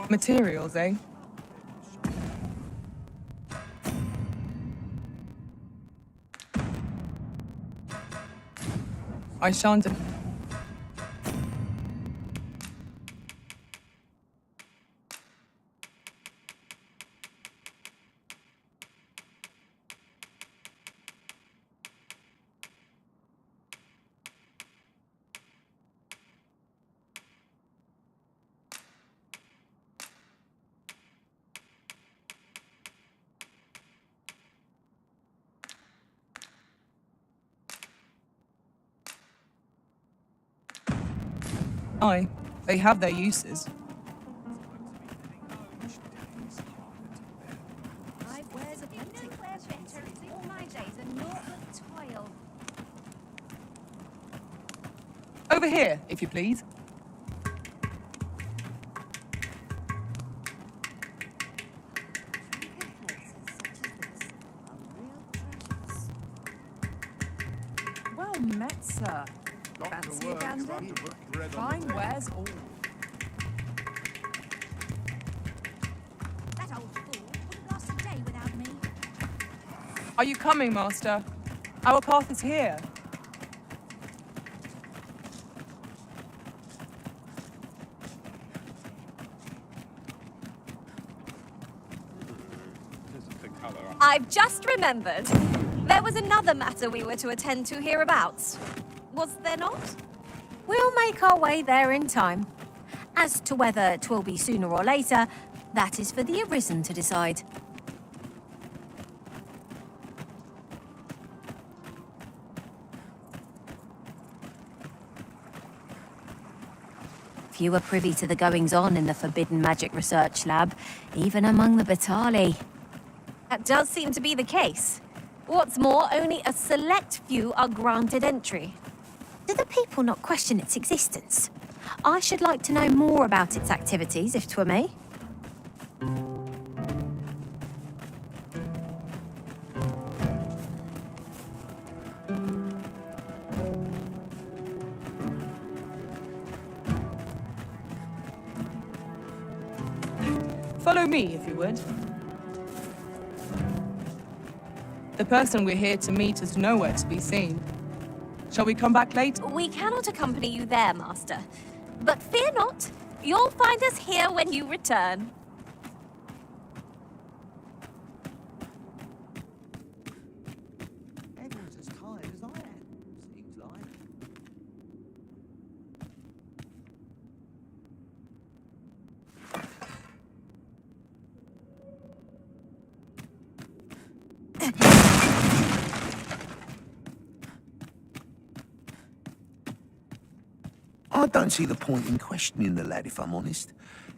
Materials, eh? I shan't... Aye, they have their uses. Over here, if you please. Well met, sir. Fancy a gander? Fine wares all. That old fool wouldn't last a day without me. Are you coming, Master? Our path is here. I've just remembered. There was another matter we were to attend to hereabouts. Was there not? We'll make our way there in time. As to whether 'twill be sooner or later, that is for the Arisen to decide. Few are privy to the goings-on in the Forbidden Magic Research Lab, even among the Batali. That does seem to be the case. What's more, only a select few are granted entry. Do the people not question its existence? I should like to know more about its activities, if 'twere me. Follow me, if you would. The person we're here to meet is nowhere to be seen. Shall we come back later? We cannot accompany you there, Master. But fear not, you'll find us here when you return. Everyone's as tired as I am, seems like. I don't see the point in questioning the lad, if I'm honest.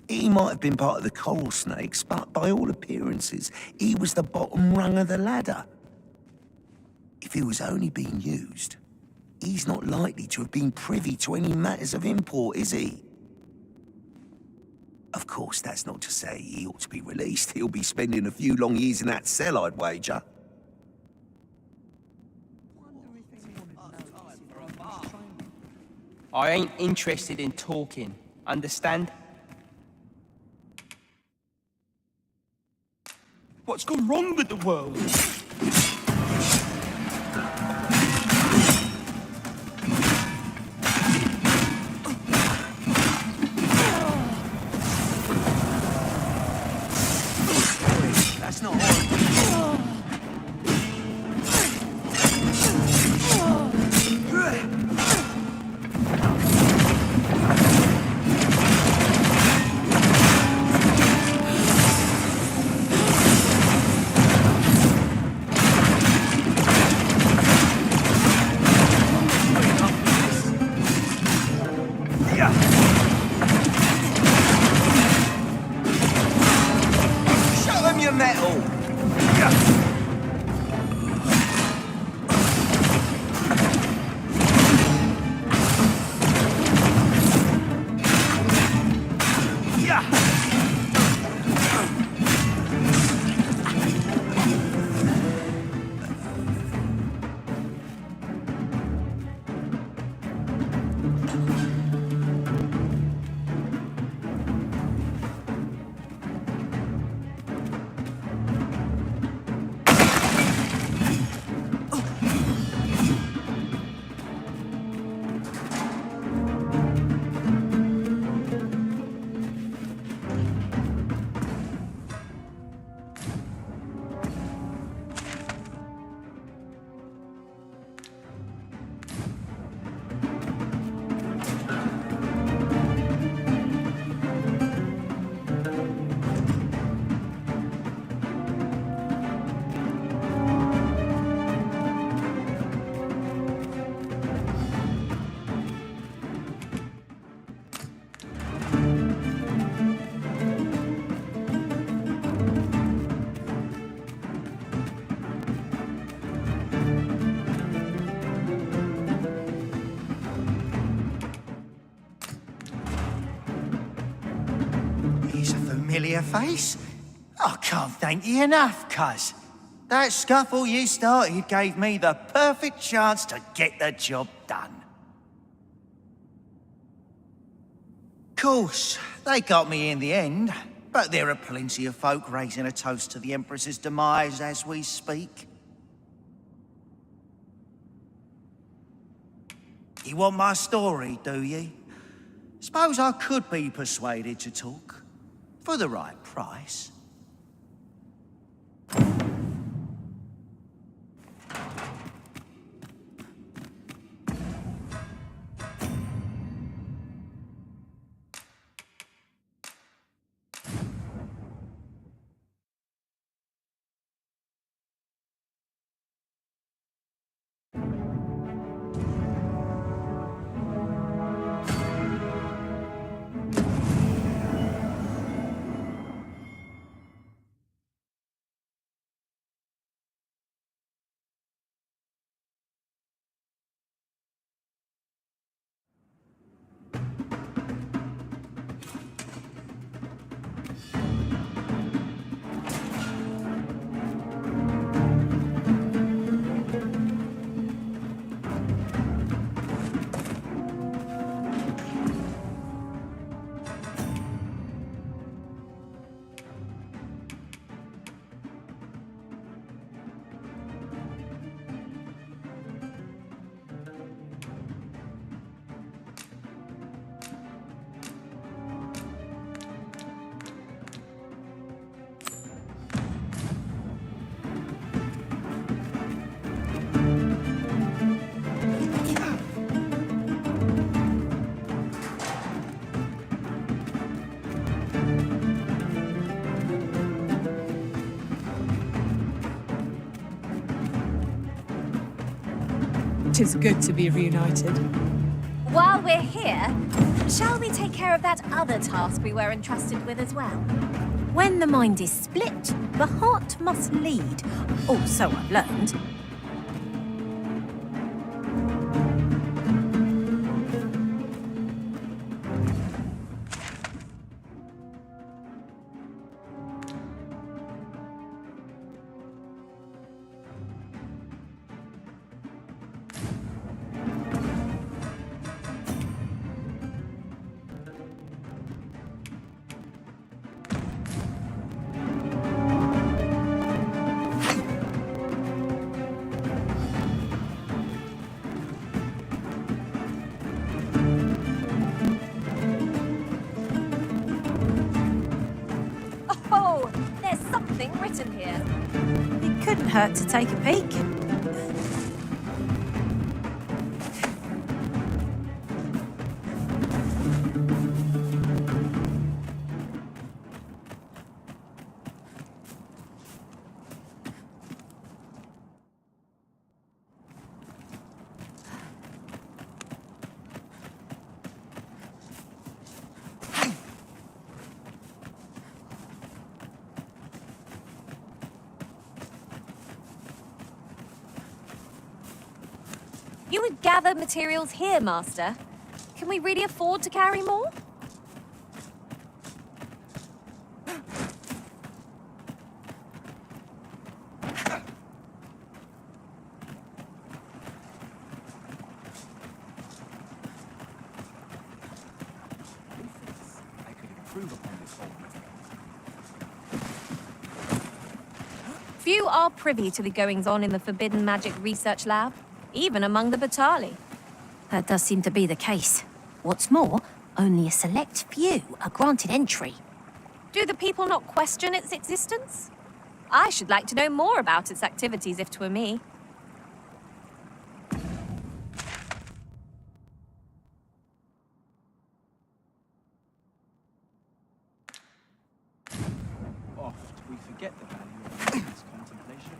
He might have been part of the coral snakes, but by all appearances, he was the bottom rung of the ladder. If he was only being used, he's not likely to have been privy to any matters of import, is he? Of course, that's not to say he ought to be released. He'll be spending a few long years in that cell, I'd wager. I ain't interested in talking, understand? What's gone wrong with the world? That's not hard. Show him your metal! He's a familiar face. I can't thank you enough, cuz. That scuffle you started gave me the perfect chance to get the job done. Course, they got me in the end, but there are plenty of folk raising a toast to the Empress's demise as we speak. You want my story, do you? Suppose I could be persuaded to talk, for the right price. Tis good to be reunited. While we're here, shall we take care of that other task we were entrusted with as well? When the mind is split, the heart must lead. Or so I've learned. Oh, there's something written here. It couldn't hurt to take a peek. You would gather materials here, Master. Can we really afford to carry more? I could improve upon this whole method. Few are privy to the goings-on in the Forbidden Magic Research Lab, even among the Batali. That does seem to be the case. What's more, only a select few are granted entry. Do the people not question its existence? I should like to know more about its activities if 'twere me. Oft we forget the value of this contemplation.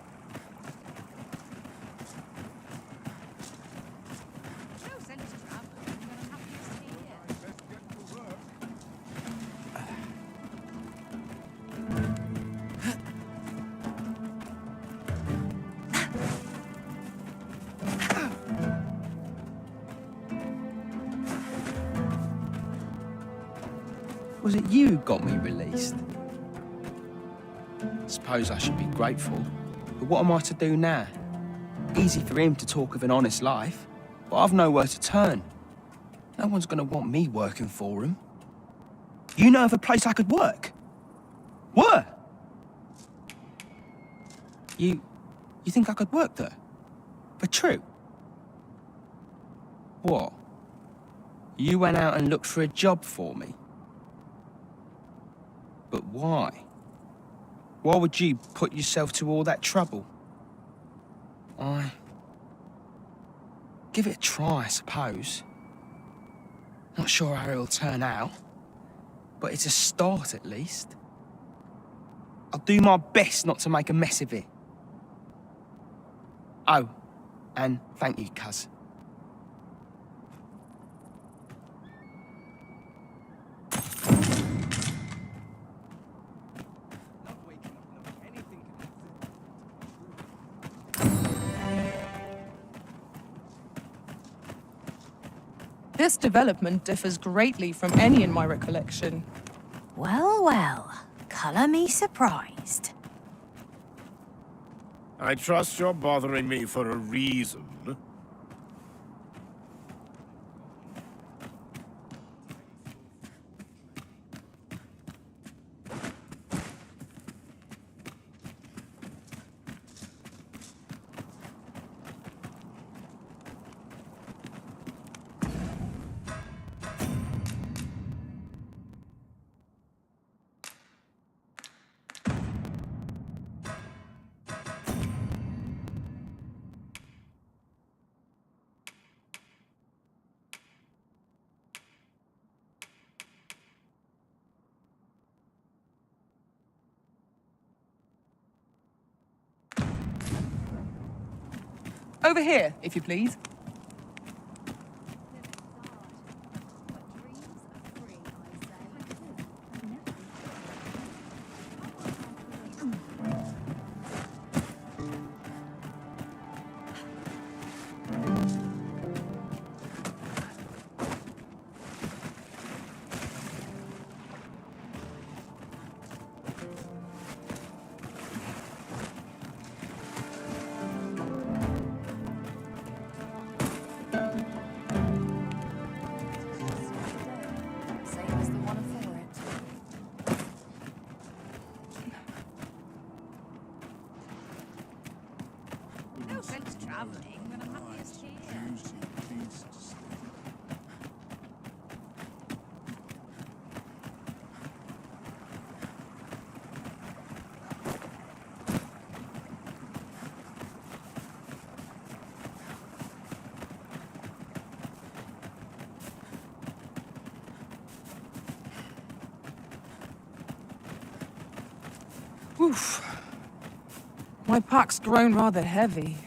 Was it you who got me released? Suppose I should be grateful. But what am I to do now? Easy for him to talk of an honest life, but I've nowhere to turn. No one's gonna want me working for him. You know of a place I could work? Where? You think I could work there? For true? What? You went out and looked for a job for me? But why? Why would you put yourself to all that trouble? Give it a try, I suppose. Not sure how it'll turn out, but it's a start at least. I'll do my best not to make a mess of it. Oh, and thank you, cuz. This development differs greatly from any in my recollection. Well, well, colour me surprised. I trust you're bothering me for a reason. Over here, if you please. Oof. My pack's grown rather heavy.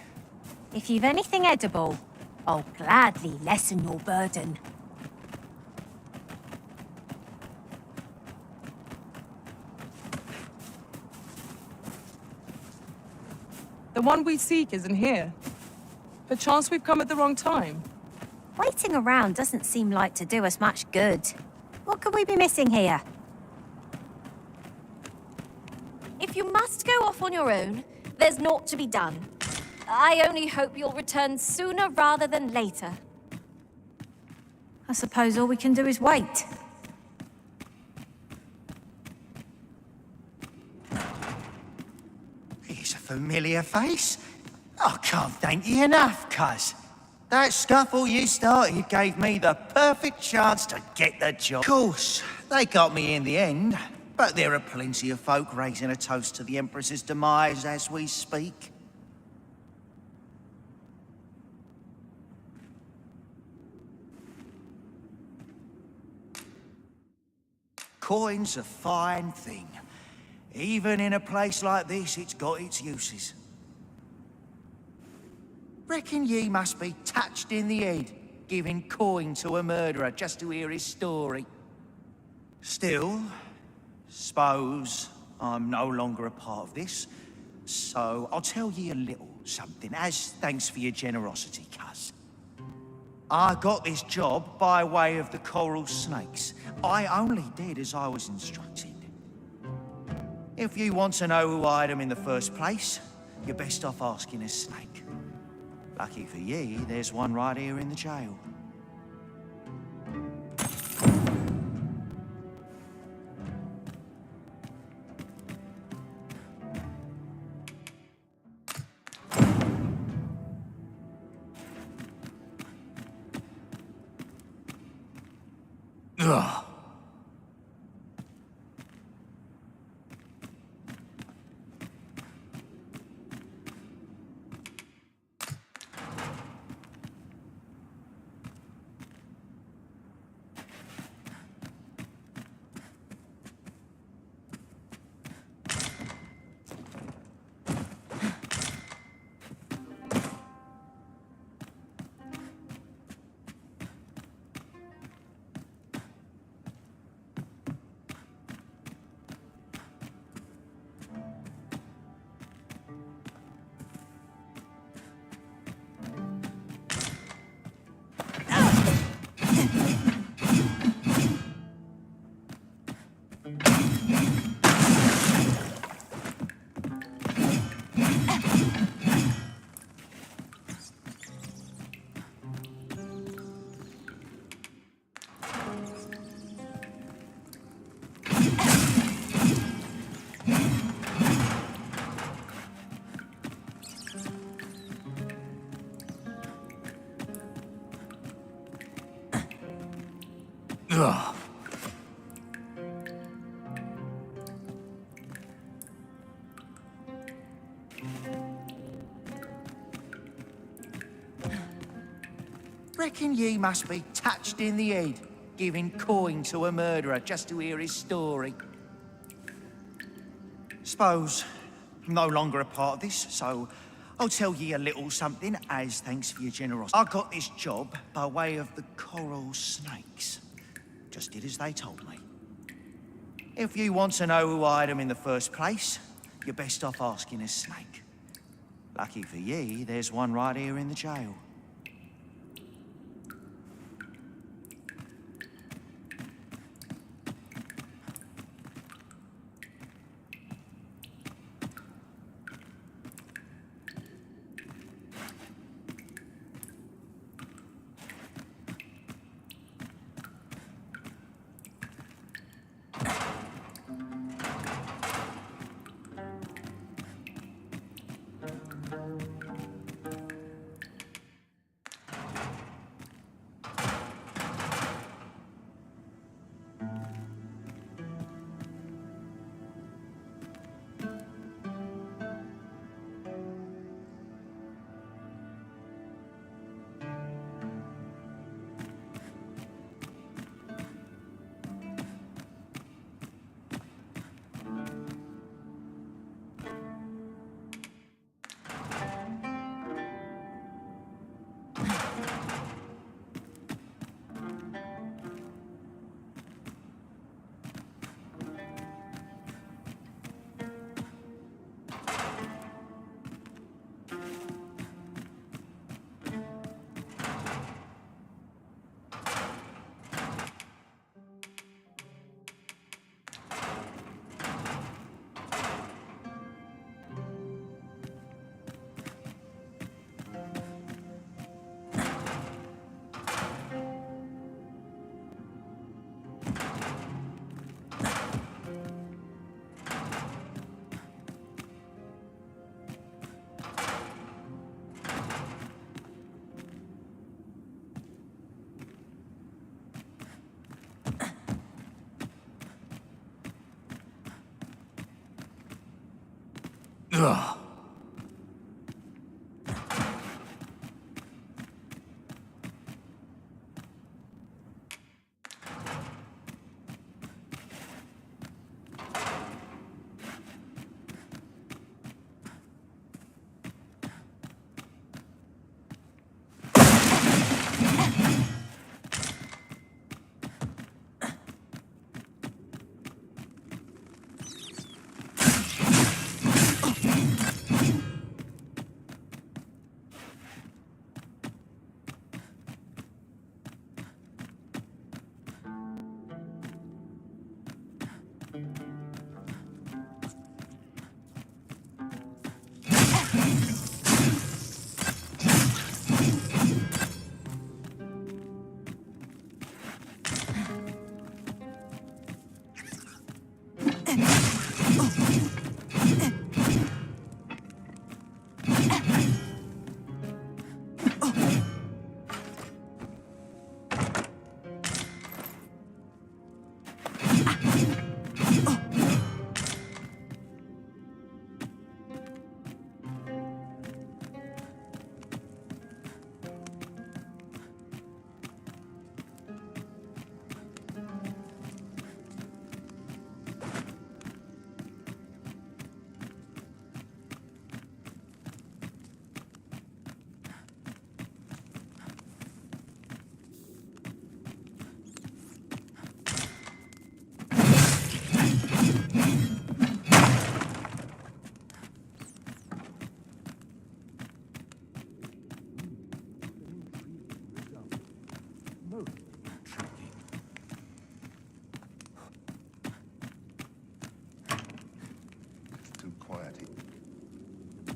If you've anything edible, I'll gladly lessen your burden. The one we seek isn't here. Perchance we've come at the wrong time. Waiting around doesn't seem like to do us much good. What could we be missing here? If you must go off on your own, there's naught to be done. I only hope you'll return sooner rather than later. I suppose all we can do is wait. He's a familiar face. I can't thank you enough, cuz. That scuffle you started gave me the perfect chance to get the job. Of course, they got me in the end, but there are plenty of folk raising a toast to the Empress's demise as we speak. Coin's a fine thing. Even in a place like this, it's got its uses. Reckon ye must be touched in the head, giving coin to a murderer just to hear his story. Still, suppose I'm no longer a part of this, so I'll tell ye a little something as thanks for your generosity, cuz. I got this job by way of the coral snakes. I only did as I was instructed. If you want to know who hired them in the first place, you're best off asking a snake. Lucky for ye, there's one right here in the jail. Ugh. Ugh. Reckon ye must be touched in the head, giving coin to a murderer just to hear his story. Suppose I'm no longer a part of this, so I'll tell ye a little something as thanks for your generosity. I got this job by way of the coral snakes. Just did as they told me. If you want to know who hired them in the first place, you're best off asking a snake. Lucky for ye, there's one right here in the jail. Ugh.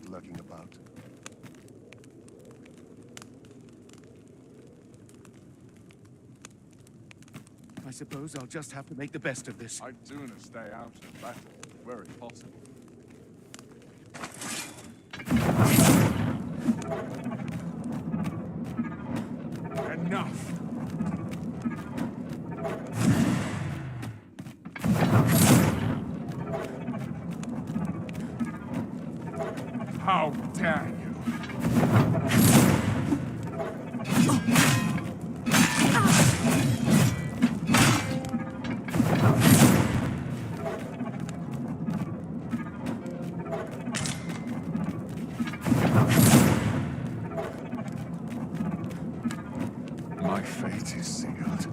Lurking about. I suppose I'll just have to make the best of this. I'd sooner stay out of battle, where it's possible. Enough! How dare you! My fate is sealed.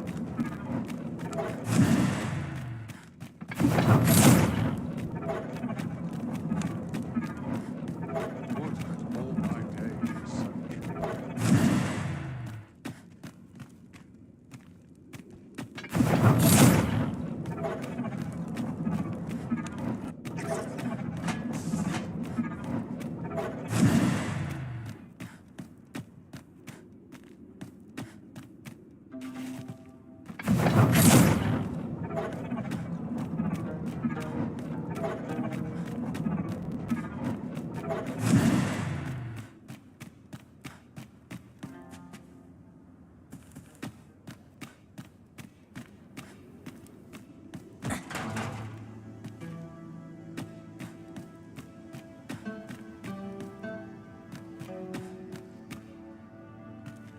Would that all my days such.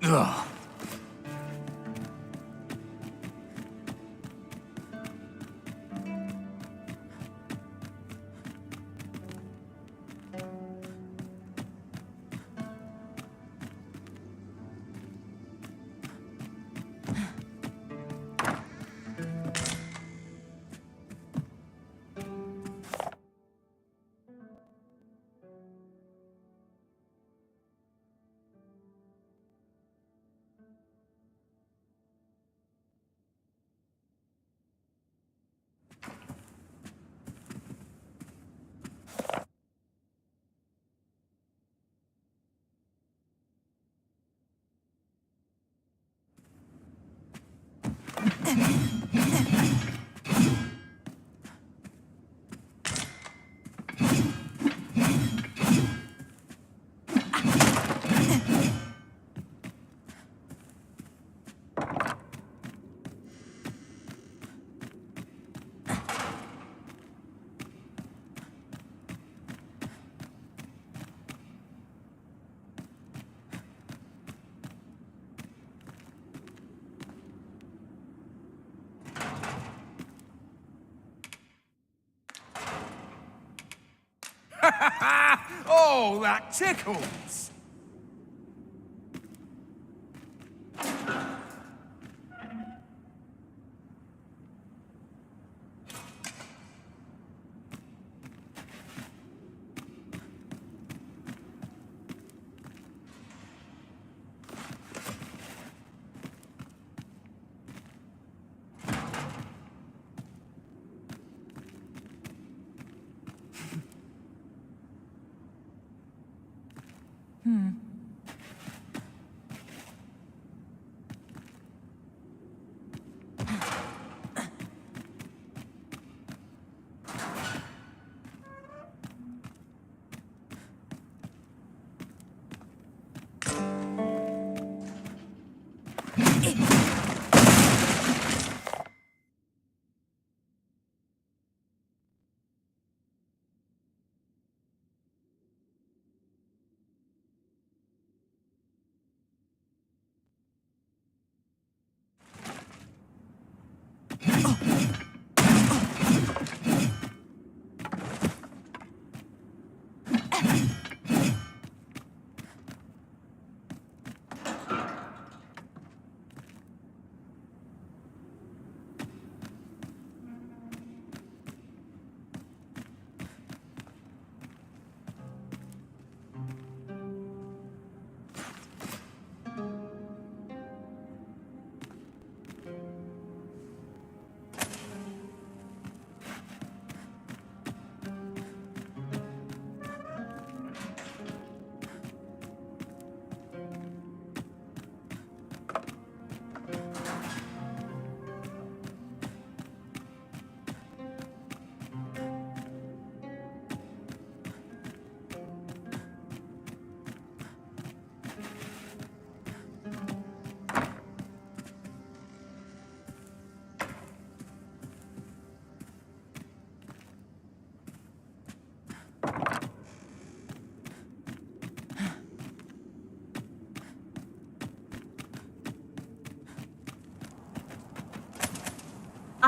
Ugh. Oh, that tickles!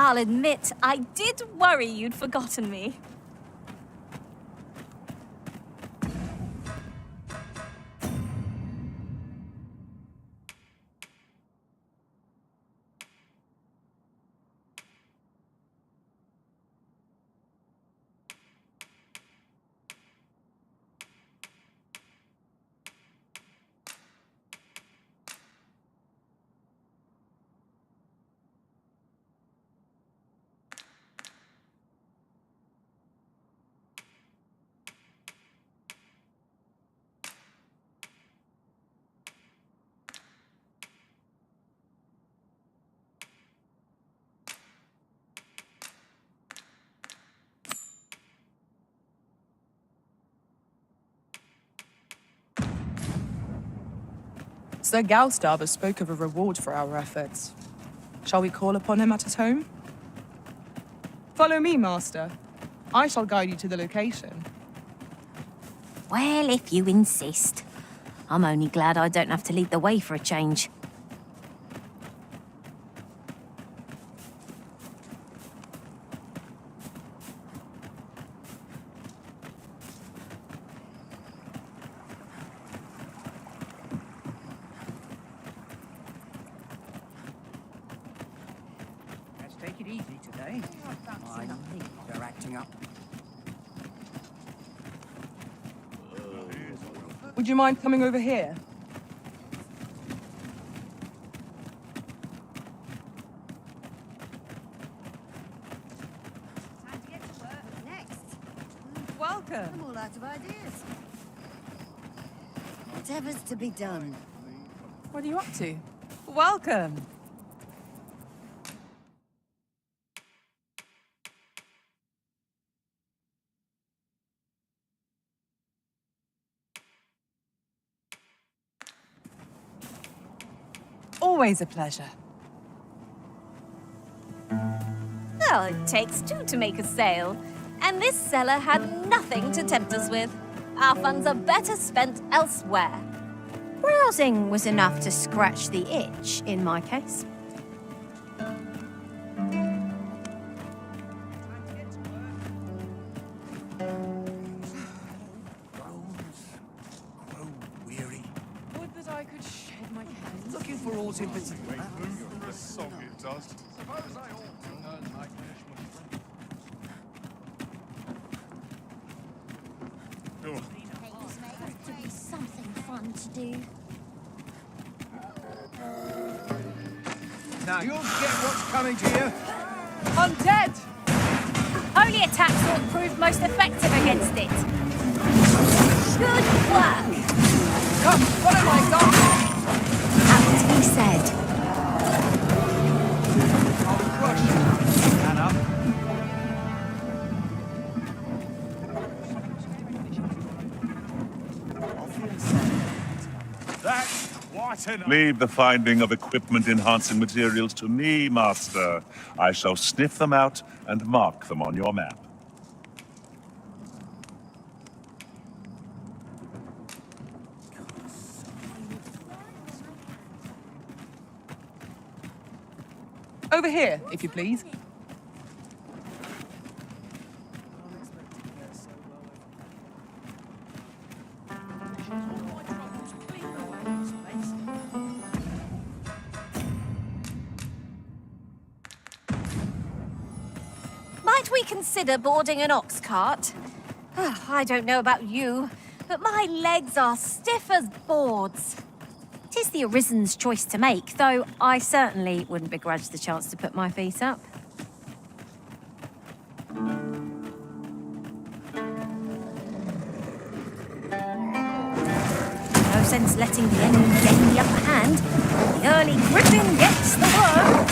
I'll admit, I did worry you'd forgotten me. Sir Galstarber spoke of a reward for our efforts. Shall we call upon him at his home? Follow me, Master. I shall guide you to the location. Well, if you insist. I'm only glad I don't have to lead the way for a change. Let's take it easy today. I think they're acting up. Would you mind coming over here? Time to get to work. Next. Welcome. I'm all out of ideas. Whatever's to be done. What are you up to? Welcome. Always a pleasure. Well, it takes two to make a sale. And this seller had nothing to tempt us with. Our funds are better spent elsewhere. Browsing was enough to scratch the itch, in my case. Weary. Would that I could shed my hands. Looking for aught in particular. The song it does. Suppose I ought to earn my punishment. To be something fun to do. Now you'll get what's coming to you. Undead! Holy attack sword proved most effective against it. Good work. Come, follow my example. As he said. That's quite enough. Leave the finding of equipment-enhancing materials to me, Master. I shall sniff them out and mark them on your map. Over here, if you please. Might we consider boarding an ox cart? I don't know about you, but my legs are stiff as boards. It is the Arisen's choice to make, though I certainly wouldn't begrudge the chance to put my feet up. No sense letting the enemy gain the upper hand. The early griffin gets the worm.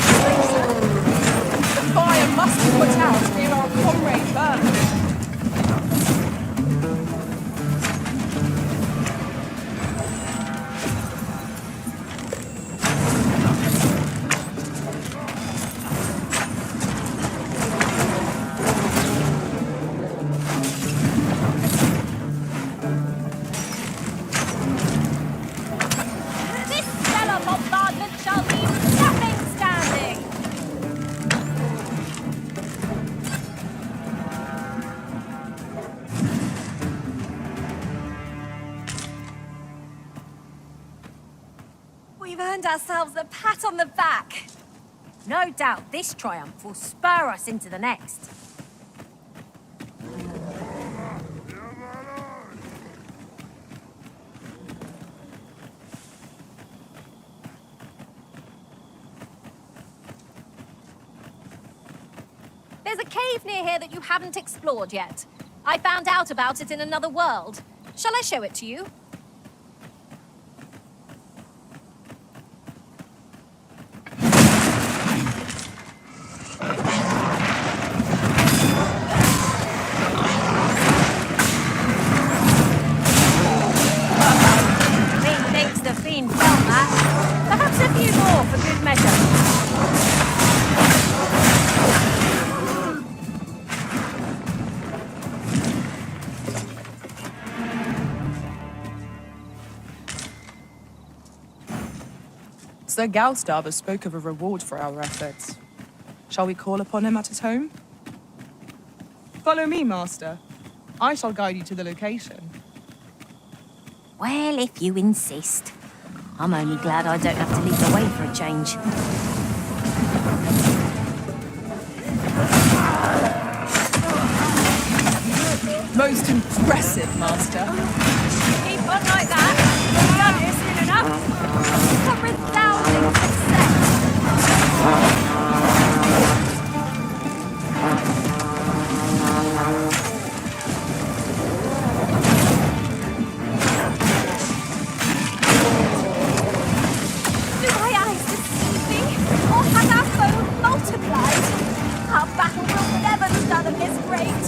The fire must be put out to give our comrade burn. We've earned ourselves a pat on the back. No doubt this triumph will spur us into the next. There's a cave near here that you haven't explored yet. I found out about it in another world. Shall I show it to you? Perhaps a few more for good measure. Sir Galstarber spoke of a reward for our efforts. Shall we call upon him at his home? Follow me, Master. I shall guide you to the location. Well, if you insist. I'm only glad I don't have to lead the way for a change. Most impressive, Master. Keep on like that. We'll be done here soon enough. A resounding success. Our battle will never be done at this rate.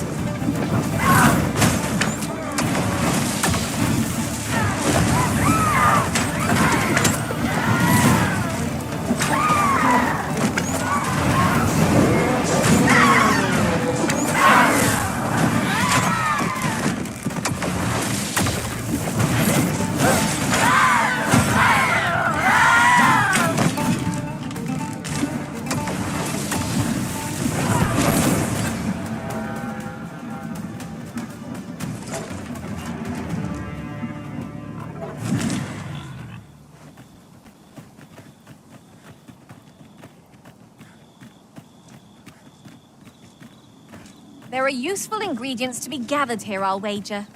There are useful ingredients to be gathered here, I'll wager.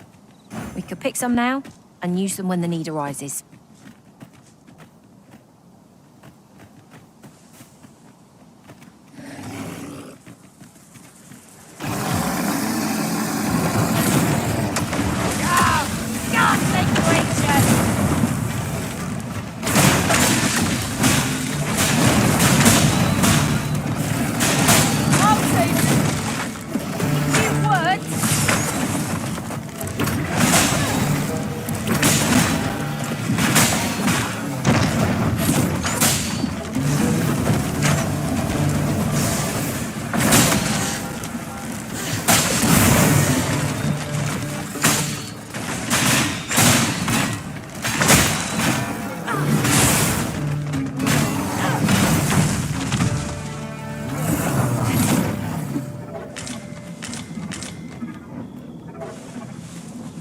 We could pick some now and use them when the need arises. Go! Go!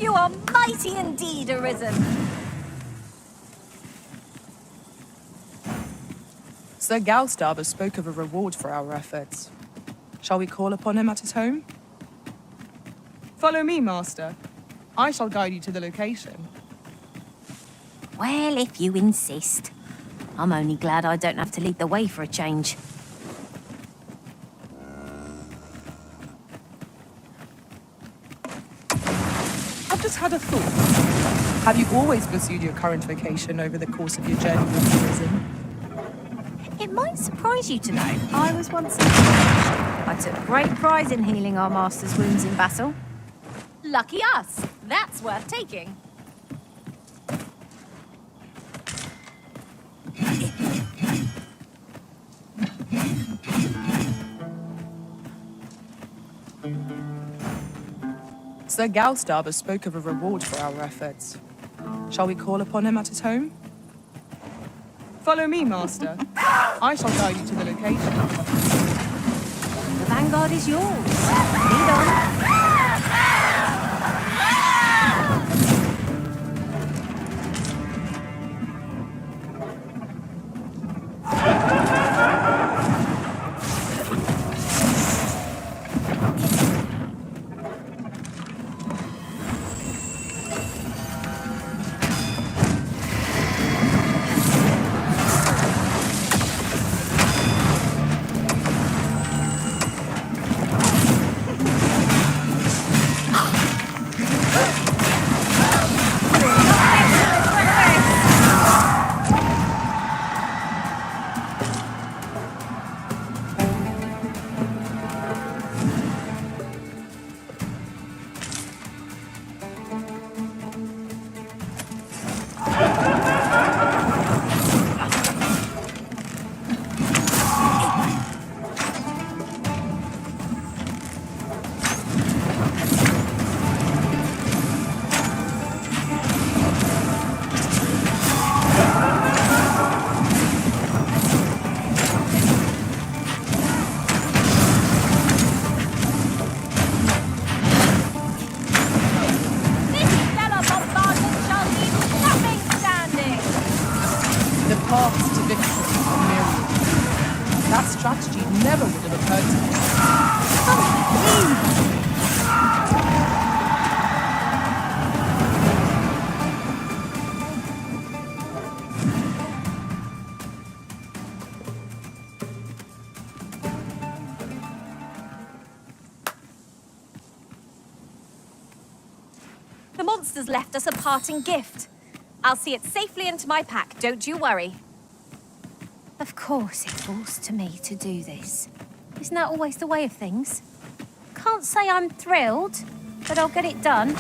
You are mighty indeed, Arisen. Sir Galstarber spoke of a reward for our efforts. Shall we call upon him at his home? Follow me, Master. I shall guide you to the location. Well, if you insist. I'm only glad I don't have to lead the way for a change. I've just had a thought. Have you always pursued your current vocation over the course of your journey with Arisen? It might surprise you to know I was once a mage. I took great pride in healing our master's wounds in battle. Lucky us. That's worth taking. Sir Galstarber spoke of a reward for our efforts. Shall we call upon him at his home? Follow me, Master. I shall guide you to the location. The vanguard is yours. Lead on. That strategy never would have occurred to me. The monsters left us a parting gift. I'll see it safely into my pack, don't you worry. Of course it falls to me to do this. Isn't that always the way of things? Can't say I'm thrilled, but I'll get it done.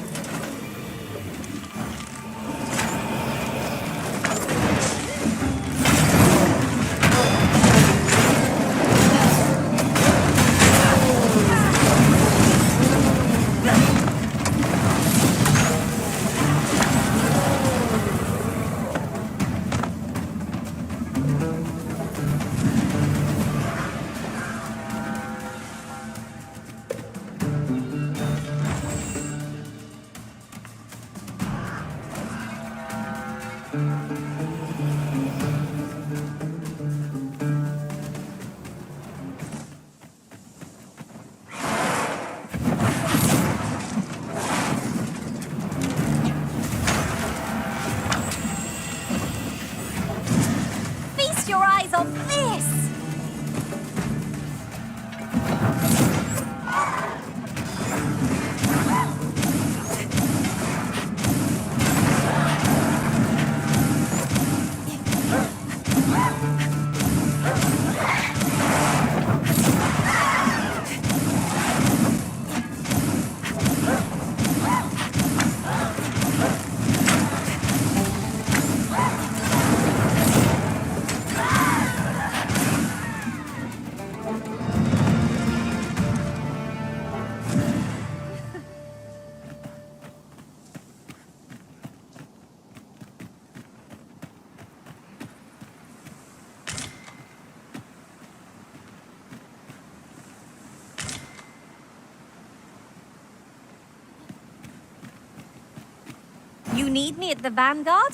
You need me at the Vanguard?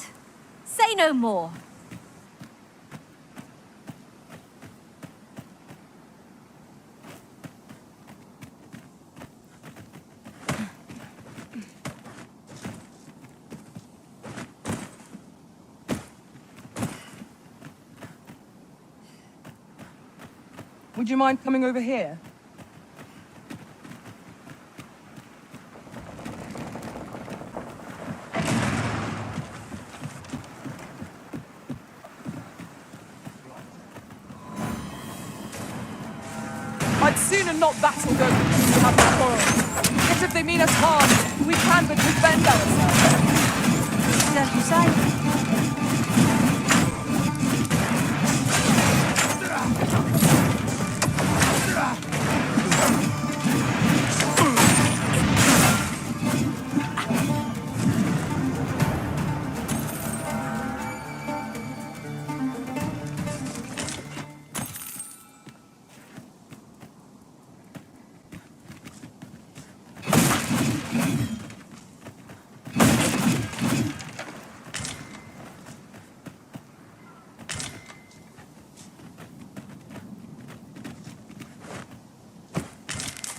Say no more. Would you mind coming over here? I'd sooner not battle those who have no quarrel. Yet if they mean us harm, we can but defend ourselves. Don't you say?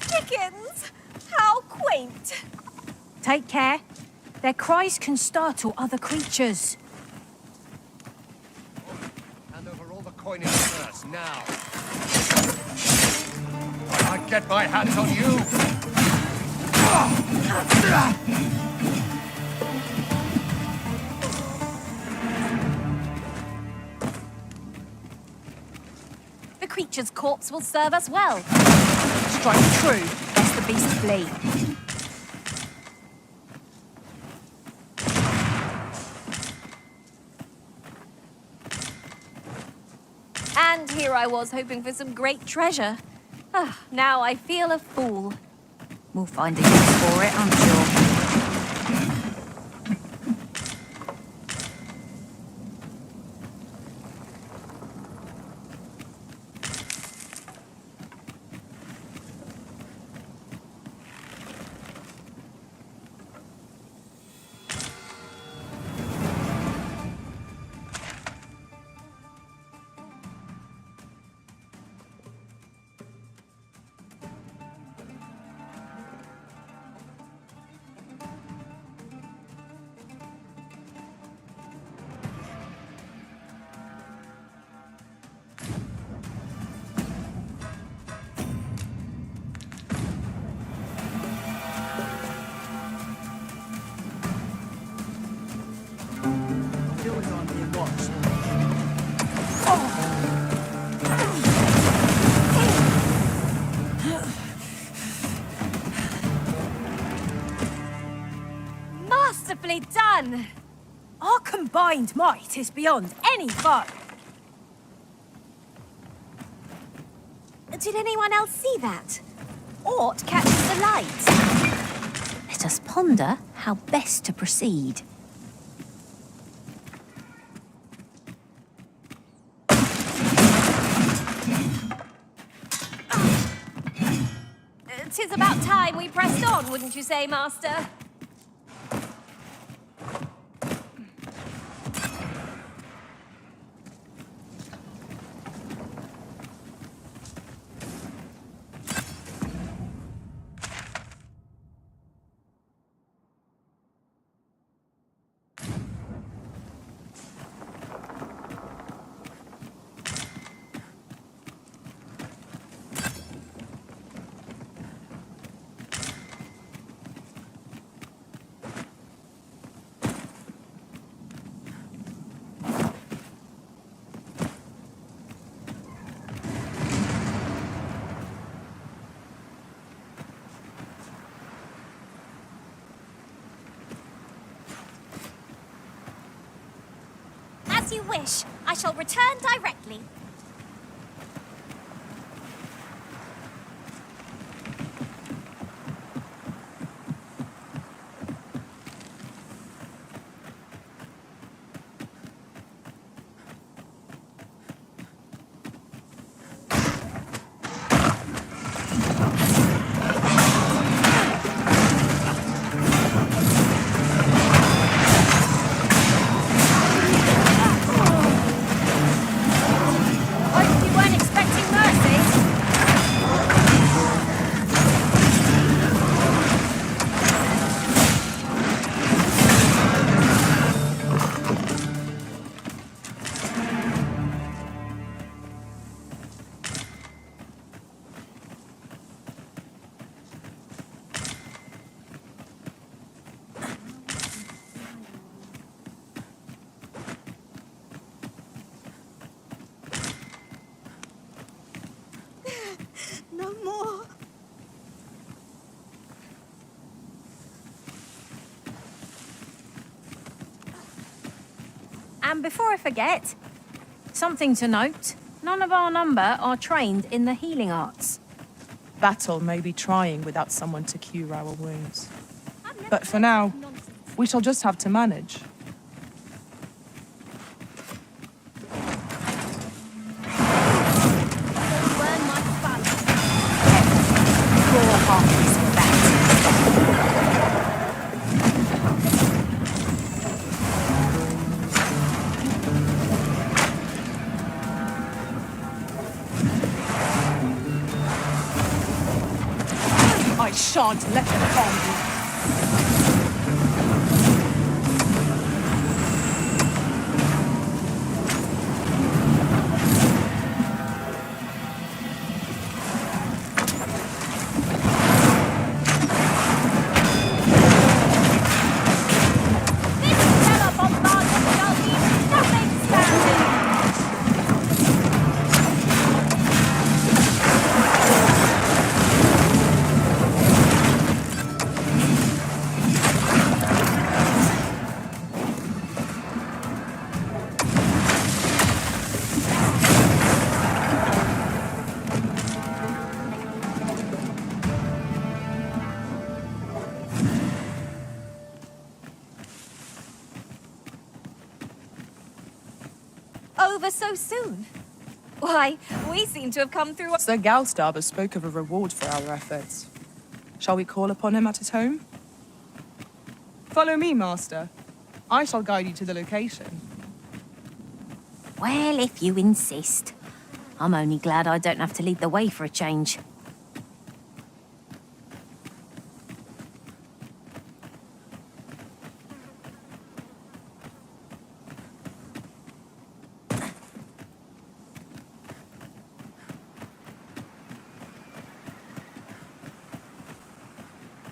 Chickens! How quaint! Take care. Their cries can startle other creatures. Hand over all the coinage first, now. I might get my hands on you. The creature's corpse will serve us well. Strike true, lest the beast flee. And here I was hoping for some great treasure. Ah, now I feel a fool. We'll find a use for it, I'm sure. Masterfully done! Our combined might is beyond any foe. Did anyone else see that? Aught catches the light? Let us ponder how best to proceed. Tis about time we pressed on, wouldn't you say, Master? As you wish. I shall return directly. And before I forget, something to note. None of our number are trained in the healing arts. Battle may be trying without someone to cure our wounds. But for now, we shall just have to manage. Burn my fun. Your hearts for that. I shan't let them harm you. Over so soon? Why, we seem to have come through. Sir Galstarber spoke of a reward for our efforts. Shall we call upon him at his home? Follow me, Master. I shall guide you to the location. Well, if you insist. I'm only glad I don't have to lead the way for a change.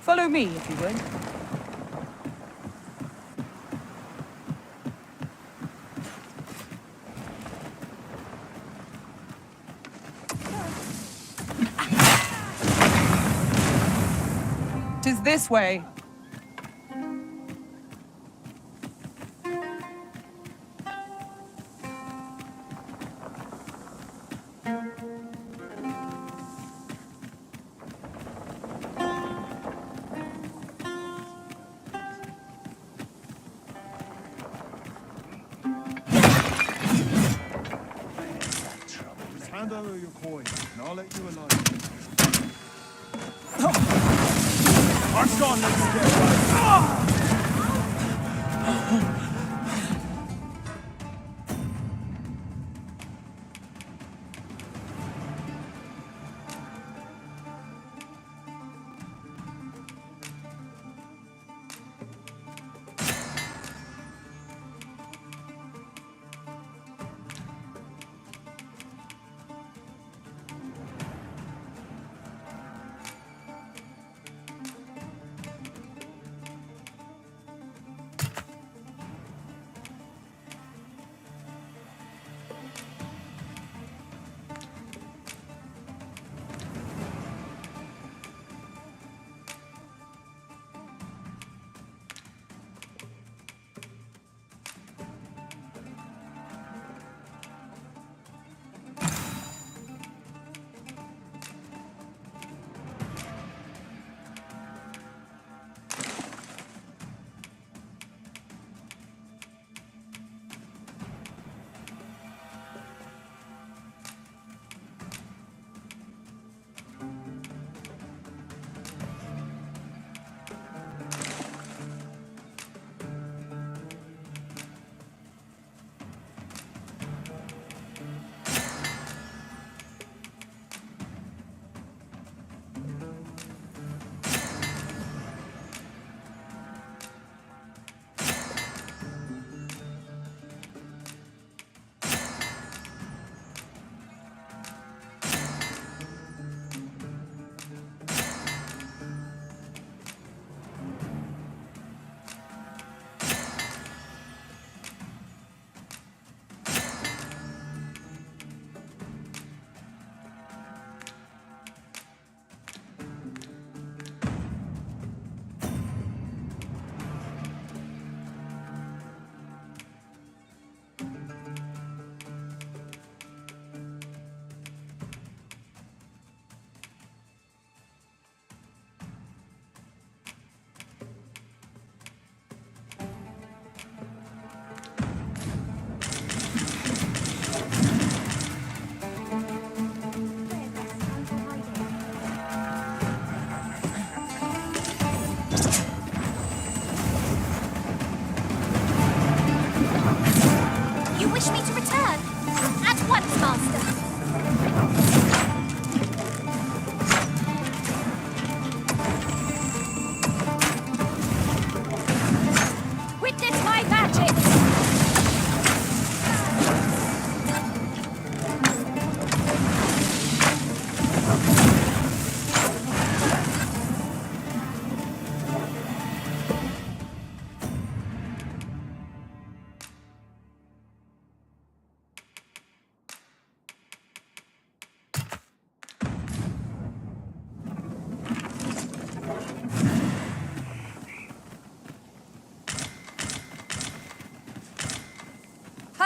Follow me, if you would. Tis this way. Just hand over your coin, and I'll let you alone. March on, let's get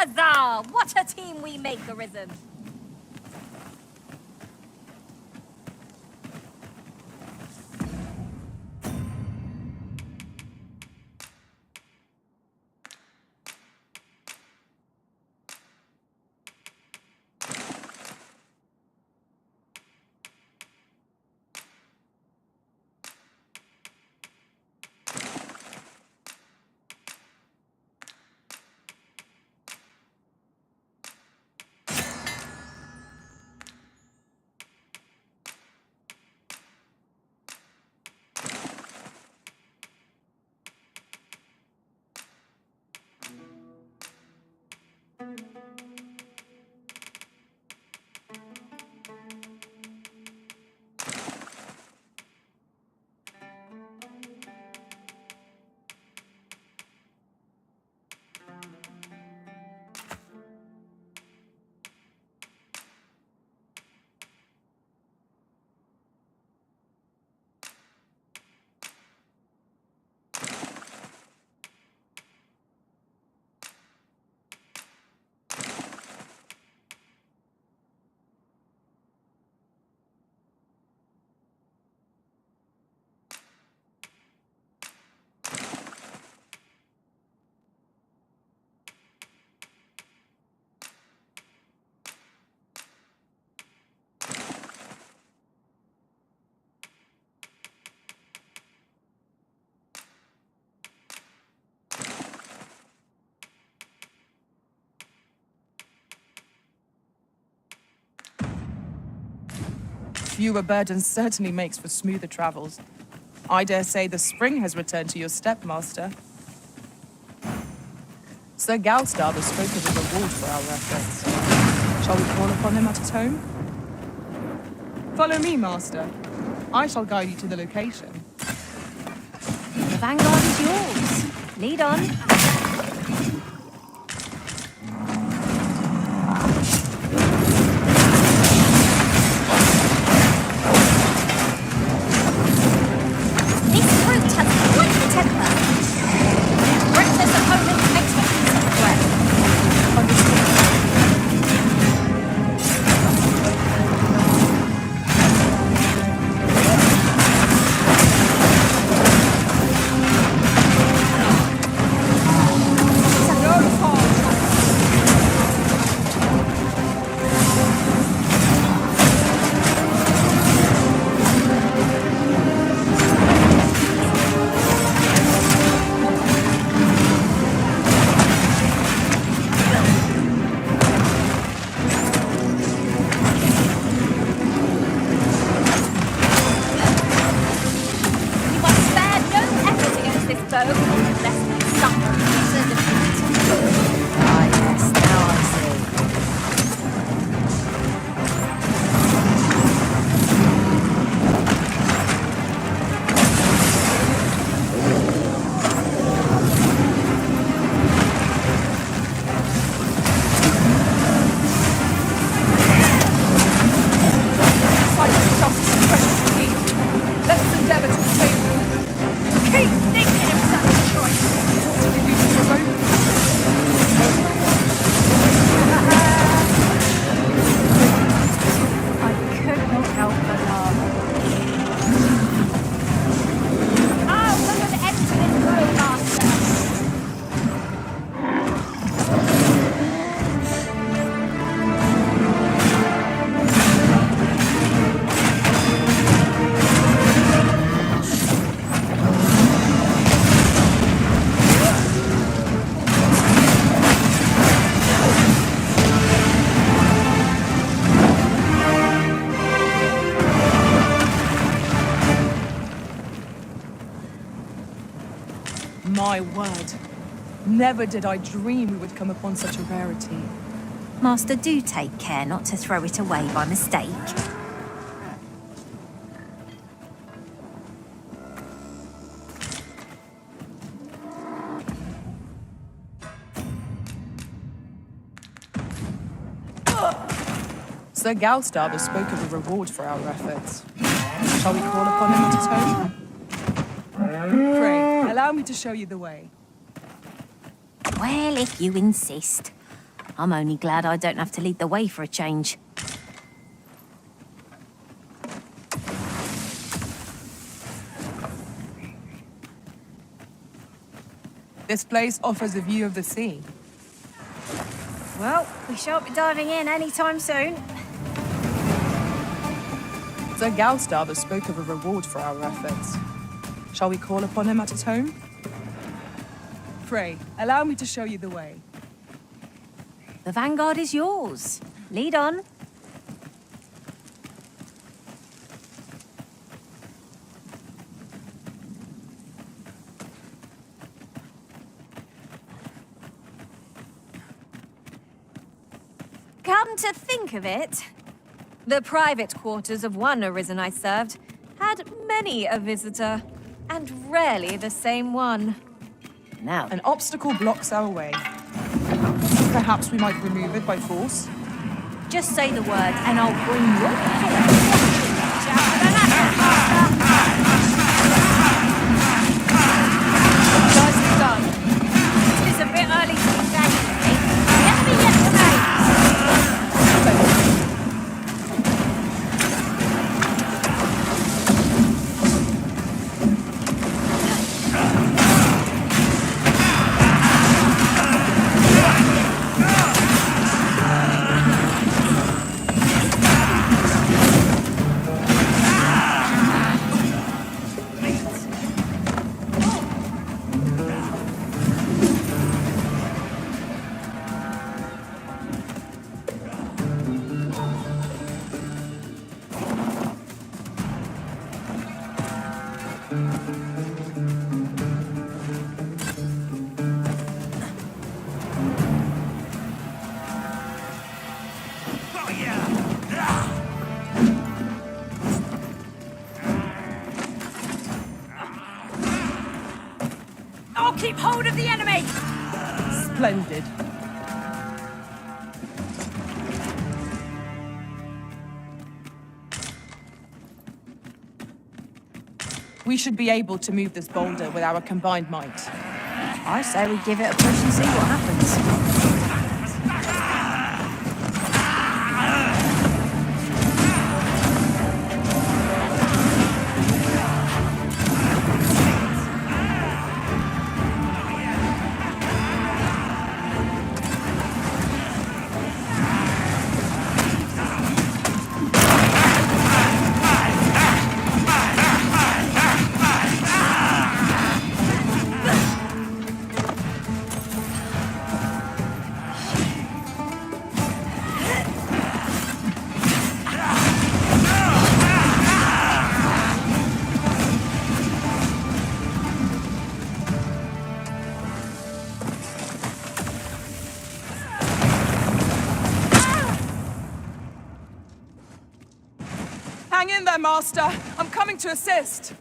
Huzzah! What a team we make, Arisen! Fewer burdens certainly makes for smoother travels. I dare say the spring has returned to your step, Master. Sir Galstar has spoken of a reward for our efforts. Shall we call upon him at his home? Follow me, Master. I shall guide you to the location. The vanguard is yours. Lead on. My word. Never did I dream we would come upon such a rarity. Master, do take care not to throw it away by mistake. Sir Galstar has spoken of a reward for our efforts. Shall we call upon him at his home? Pray, allow me to show you the way. Well, if you insist. I'm only glad I don't have to lead the way for a change. This place offers a view of the sea. Well, we shan't be diving in anytime soon. Sir Galstarber spoke of a reward for our efforts. Shall we call upon him at his home? Pray, allow me to show you the way. The vanguard is yours. Lead on. Come to think of it, the private quarters of one arisen I served had many a visitor, and rarely the same one. Now, an obstacle blocks our way. Perhaps we might remove it by force? Just say the word, and I'll bring your Nicely done. It is a bit early to be thanking me. Let me get the name. I'll keep hold of the enemy! Splendid. We should be able to move this boulder with our combined might. I say we give it a push and see what happens. Hang in there, Master. I'm coming to assist.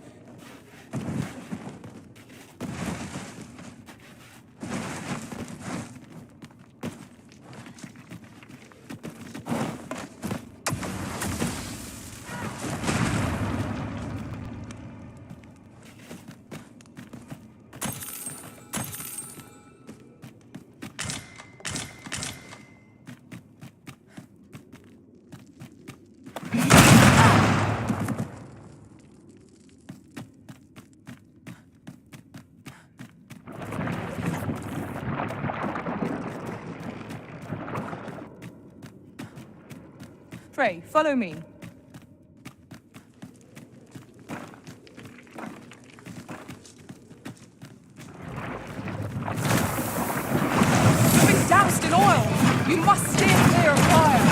Pray, follow me. You've been doused in oil. You must steer clear of fire.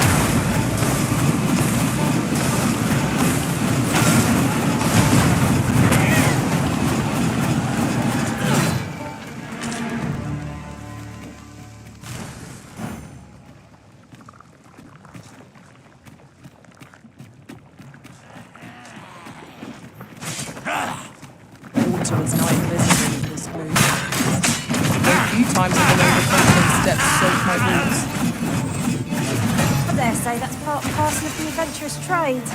Water is now invisible in this room. Though few times have been overcome steps soaked my boots. I dare say that's part and parcel of the adventurous trade.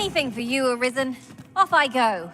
Anything for you, Arisen. Off I go.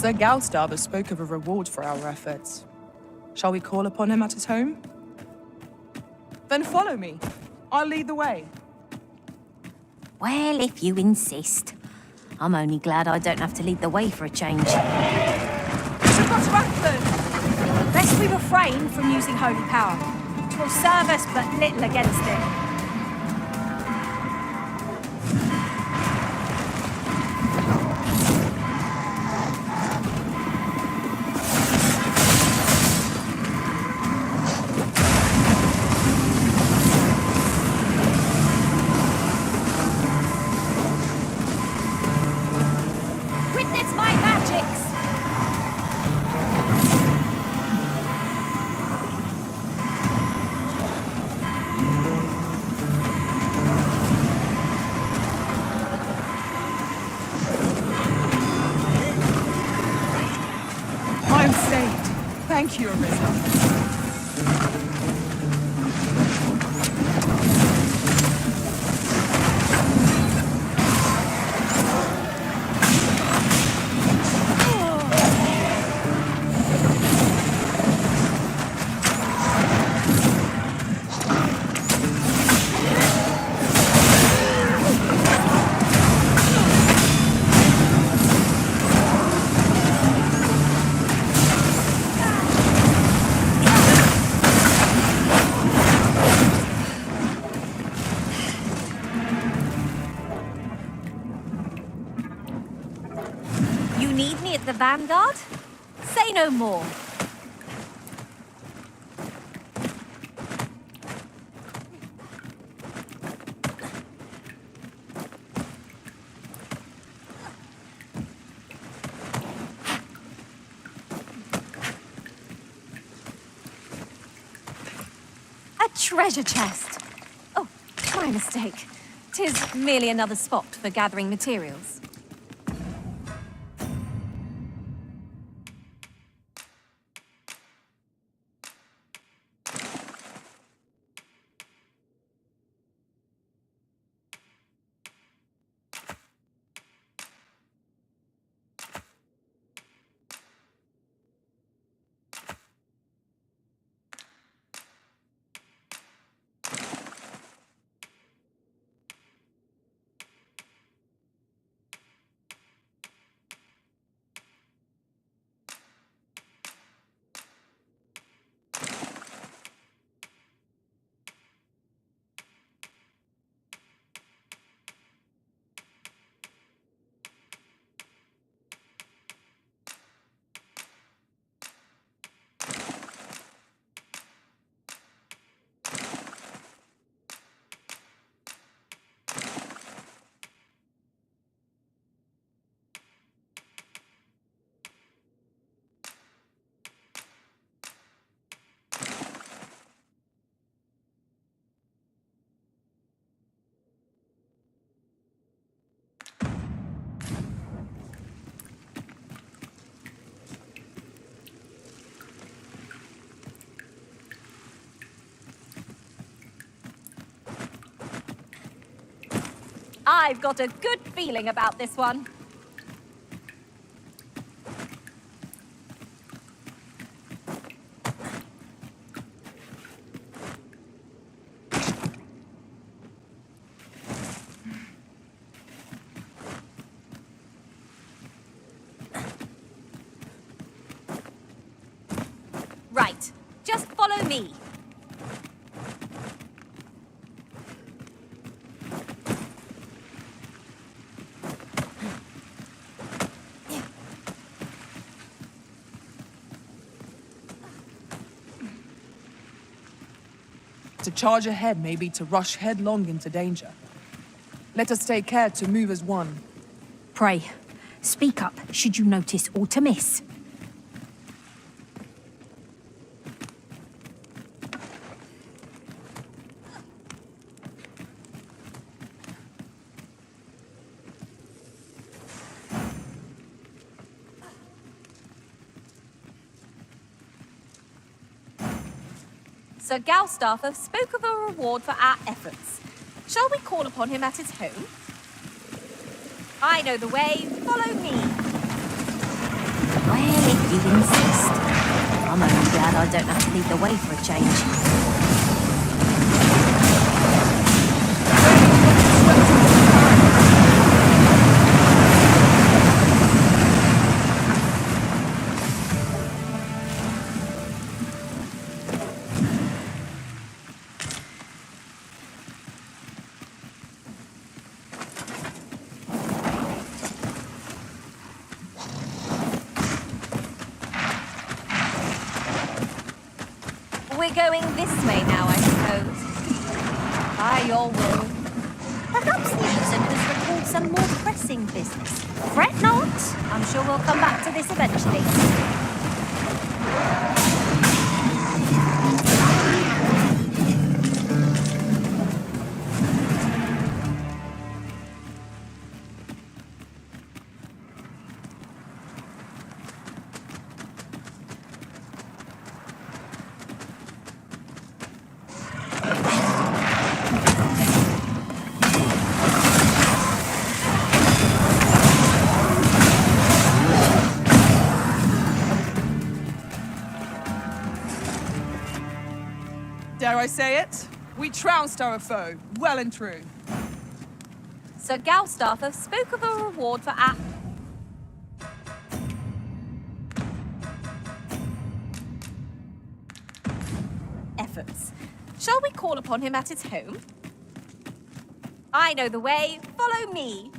Sir Galstarber spoke of a reward for our efforts. Shall we call upon him at his home? Then follow me. I'll lead the way. Well, if you insist. I'm only glad I don't have to lead the way for a change. We've got to act. Lest we refrain from using holy power. It will serve us but little against it. Thank you, Arisen. The Vanguard? Say no more. A treasure chest. Oh, my mistake. 'Tis merely another spot for gathering materials. I've got a good feeling about this one. Right, just follow me. To charge ahead may be to rush headlong into danger. Let us take care to move as one. Pray, speak up should you notice or to miss. Sir Galstaff spoke of a reward for our efforts. Shall we call upon him at his home? I know the way. Follow me. Well, if you insist. I'm only glad I don't have to lead the way for a change. We're going this way now, I suppose. By your will. Perhaps the Epson has recalled some more pressing business. Fret not. I'm sure we'll come back to this eventually. Dare I say it? We trounced our foe, well and true. Sir Galstaff spoke of a reward for our... efforts. Shall we call upon him at his home? I know the way. Follow me.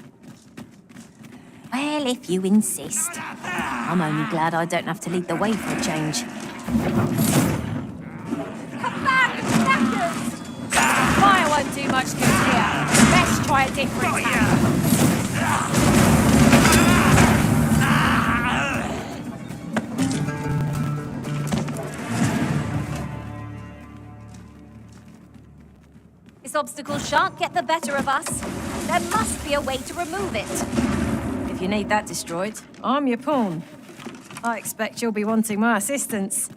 Well, if you insist. I'm only glad I don't have to lead the way for a change. Come back, knackers! Fire won't do much good here. Best try a different tack. This obstacle shan't get the better of us. There must be a way to remove it. If you need that destroyed, I'm your pawn. I expect you'll be wanting my assistance.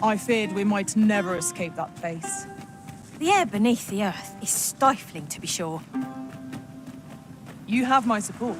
I feared we might never escape that place. The air beneath the earth is stifling, to be sure. You have my support.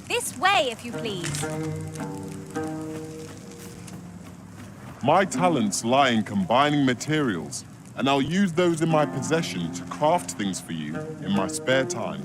This way, if you please. My talents lie in combining materials, and I'll use those in my possession to craft things for you in my spare time.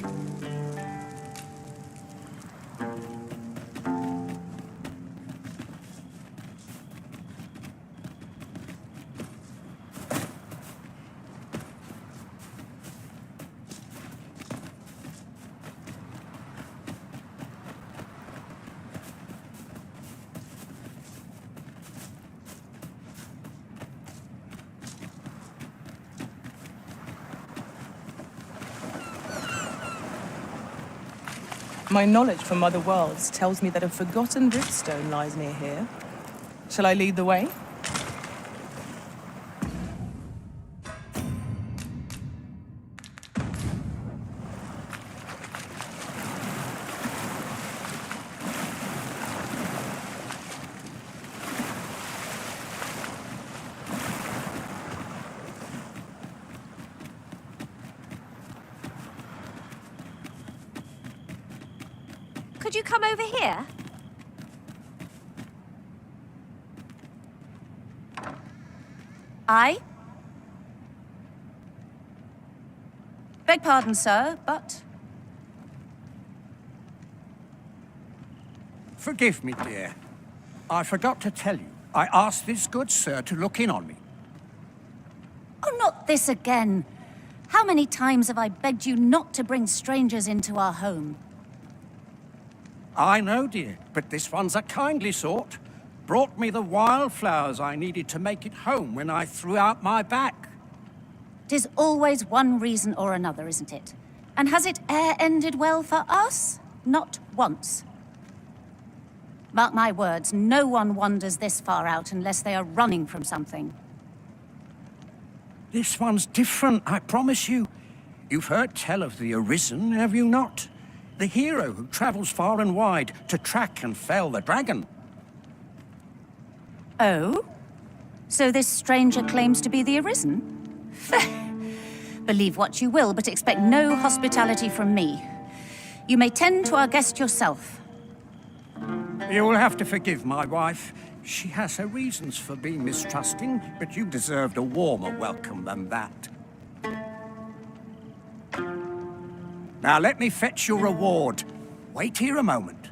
My knowledge from other worlds tells me that a forgotten riftstone lies near here. Shall I lead the way? Could you come over here? I? Beg pardon, sir, but... Forgive me, dear. I forgot to tell you. I asked this good sir to look in on me. Oh, not this again. How many times have I begged you not to bring strangers into our home? I know, dear, but this one's a kindly sort. Brought me the wildflowers I needed to make it home when I threw out my back. 'Tis always one reason or another, isn't it? And has it e'er ended well for us? Not once. Mark my words, no one wanders this far out unless they are running from something. This one's different, I promise you. You've heard tell of the Arisen, have you not? The hero who travels far and wide to track and fell the dragon. Oh? So this stranger claims to be the Arisen? Believe what you will, but expect no hospitality from me. You may tend to our guest yourself. You will have to forgive my wife. She has her reasons for being mistrusting, but you deserved a warmer welcome than that. Now let me fetch your reward. Wait here a moment.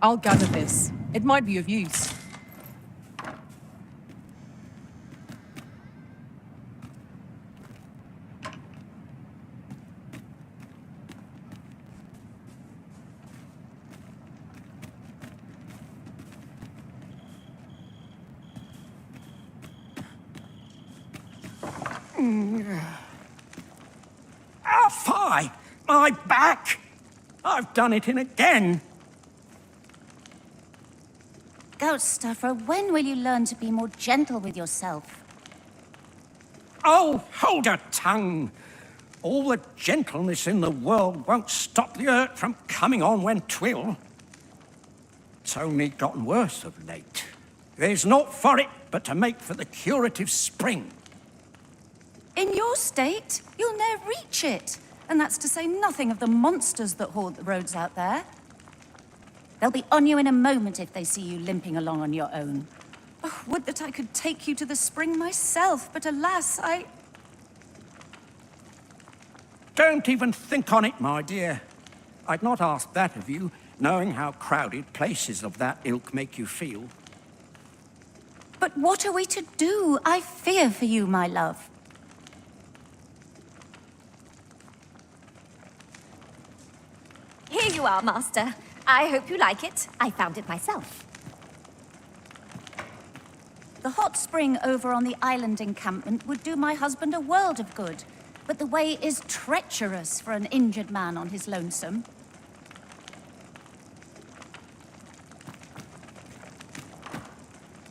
I'll gather this. It might be of use. Ah, fie! My back! I've done it in again. Gout stuffer, when will you learn to be more gentle with yourself? Oh, hold your tongue! All the gentleness in the world won't stop the hurt from coming on when 'twill. It's only gotten worse of late. There's naught for it but to make for the curative spring. In your state, you'll ne'er reach it. And that's to say nothing of the monsters that haunt the roads out there. They'll be on you in a moment if they see you limping along on your own. Oh, would that I could take you to the spring myself, but alas, Don't even think on it, my dear. I'd not ask that of you, knowing how crowded places of that ilk make you feel. But what are we to do? I fear for you, my love. Here you are, Master. I hope you like it. I found it myself. The hot spring over on the island encampment would do my husband a world of good, but the way is treacherous for an injured man on his lonesome.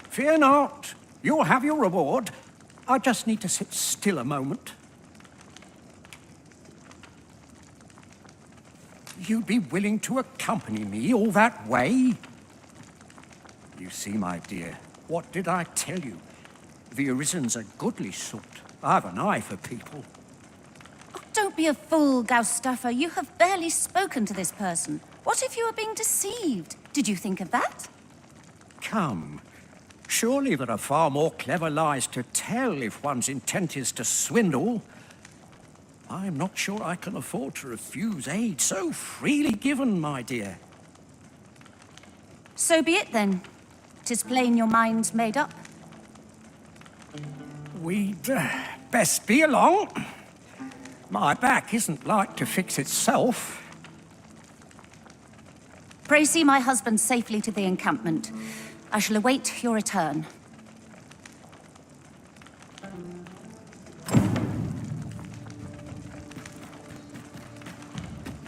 Fear not. You'll have your reward. I just need to sit still a moment. You'd be willing to accompany me all that way? You see, my dear, what did I tell you? The Arisen's a goodly sort. I've an eye for people. Oh, don't be a fool, Gaustuffer. You have barely spoken to this person. What if you are being deceived? Did you think of that? come. Surely there are far more clever lies to tell if one's intent is to swindle. I'm not sure I can afford to refuse aid so freely given, my dear. So be it then. 'Tis plain your mind's made up. We'd best be along. My back isn't like to fix itself. Pray see my husband safely to the encampment. I shall await your return.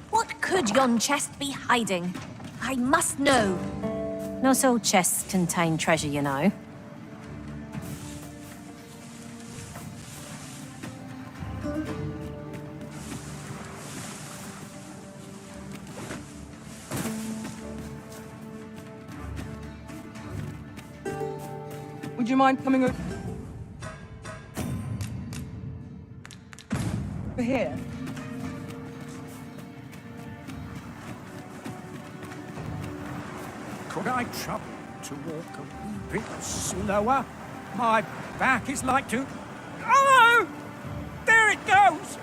What could yon chest be hiding? I must know. Not all chests contain treasure, you know. Would you mind coming over here? Could I trouble to walk a wee bit slower? My back is like to... Oh! There it goes!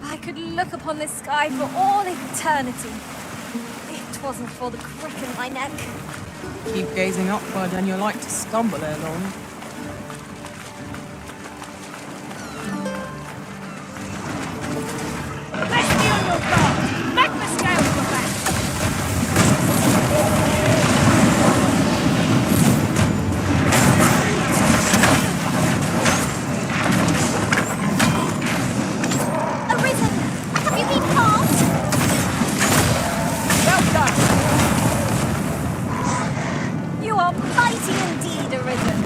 I could look upon this sky for all eternity. If 'twasn't for the crick in my neck. Keep gazing upward and you're like to stumble ere long. Let's be on your guard! Make the scales go back! Arisen! Have you been harmed? Well done! You are mighty indeed, Arisen.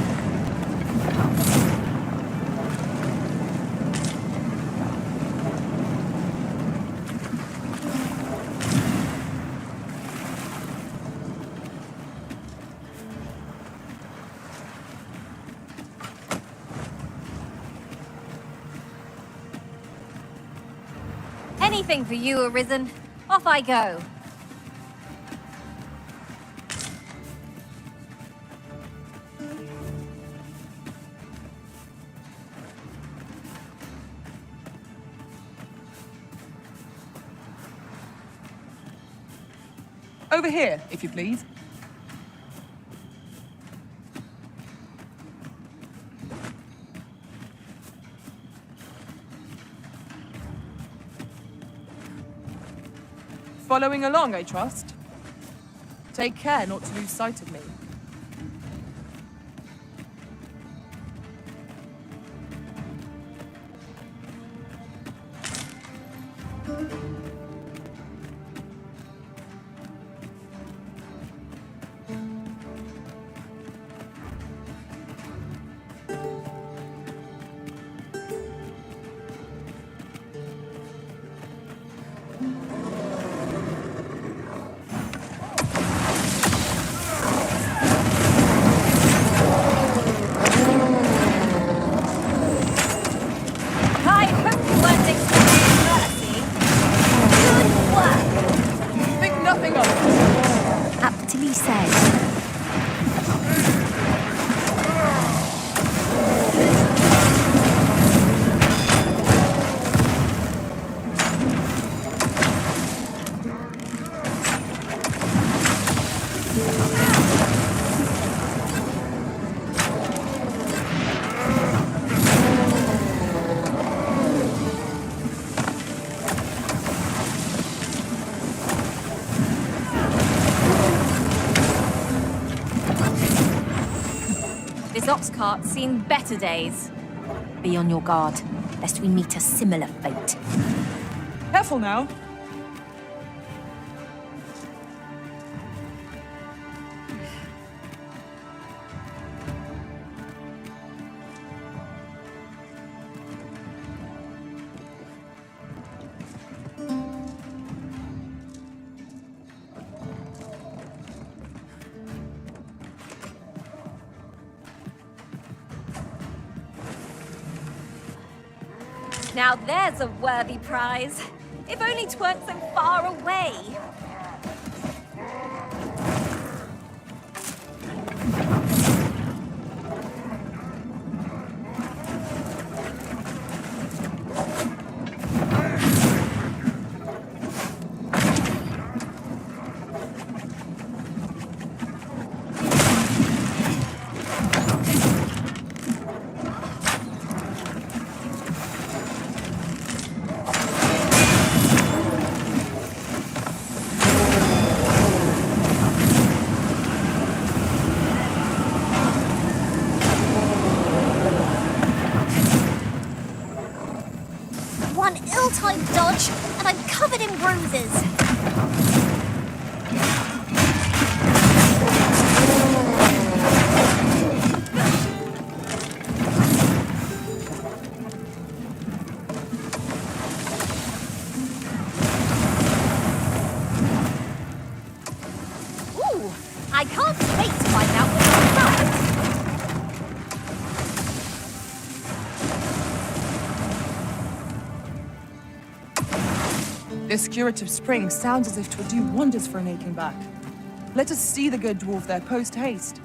Anything for you, Arisen. Off I go. Over here, if you please. Following along, I trust. Take care not to lose sight of me. I hope you weren't expecting mercy. Good work. Think nothing of it. Aptly said. This ox cart's seen better days. Be on your guard, lest we meet a similar fate. Careful now. Now there's a worthy prize. If only 'tweren't so far away. One ill-timed dodge, and I'm covered in bruises. Ooh, I can't wait to find out what's inside. This curative spring sounds as if 'twould do wonders for an aching back. Let us see the good dwarf there post haste.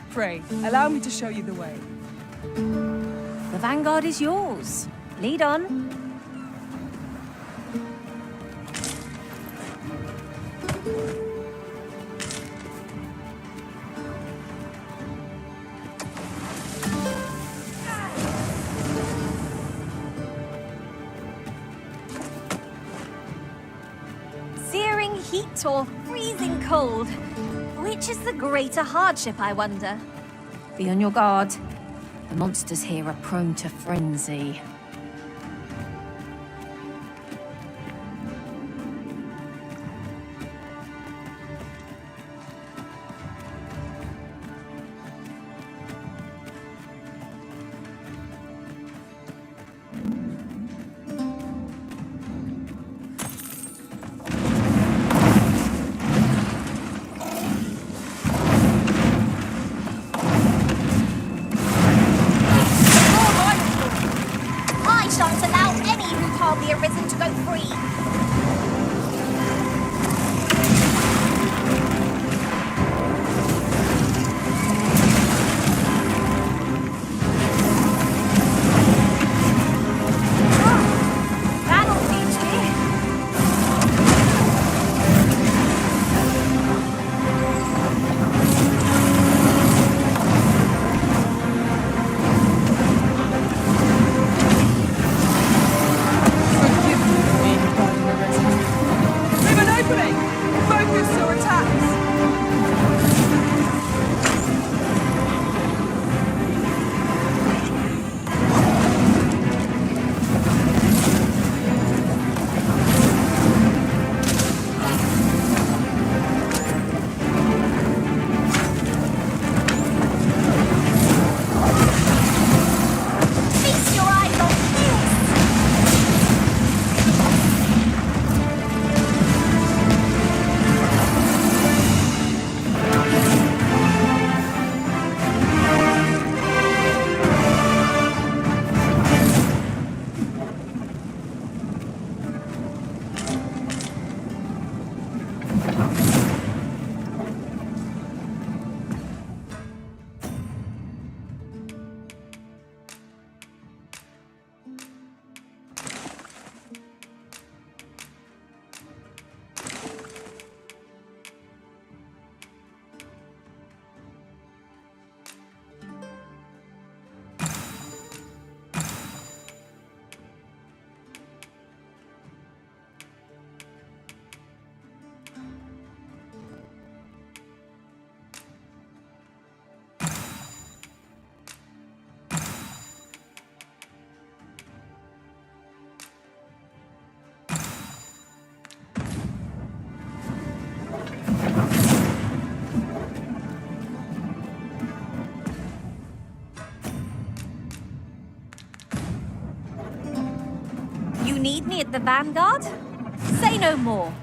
Pray, allow me to show you the way. The vanguard is yours. Lead on. Searing heat or freezing cold? Which is the greater hardship, I wonder? Be on your guard. The monsters here are prone to frenzy. I shan't allow any who've hardly arisen to go free. That'll teach me. Forgive me for being guarding a resident. Leave an opening! Focus your attacks! Feast your eyes on this! You need me at the vanguard? Say no more.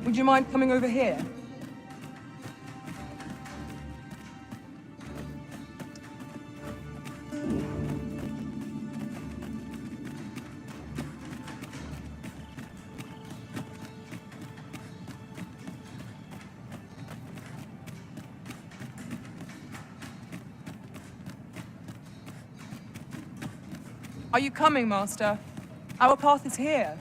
We Would you mind coming over here? Are you coming, Master? Our path is here.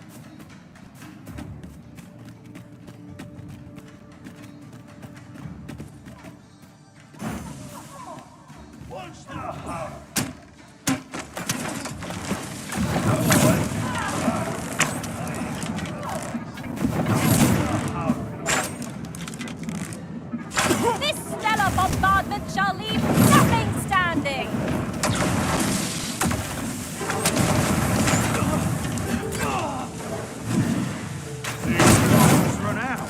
This stellar bombardment shall leave nothing standing! Run out.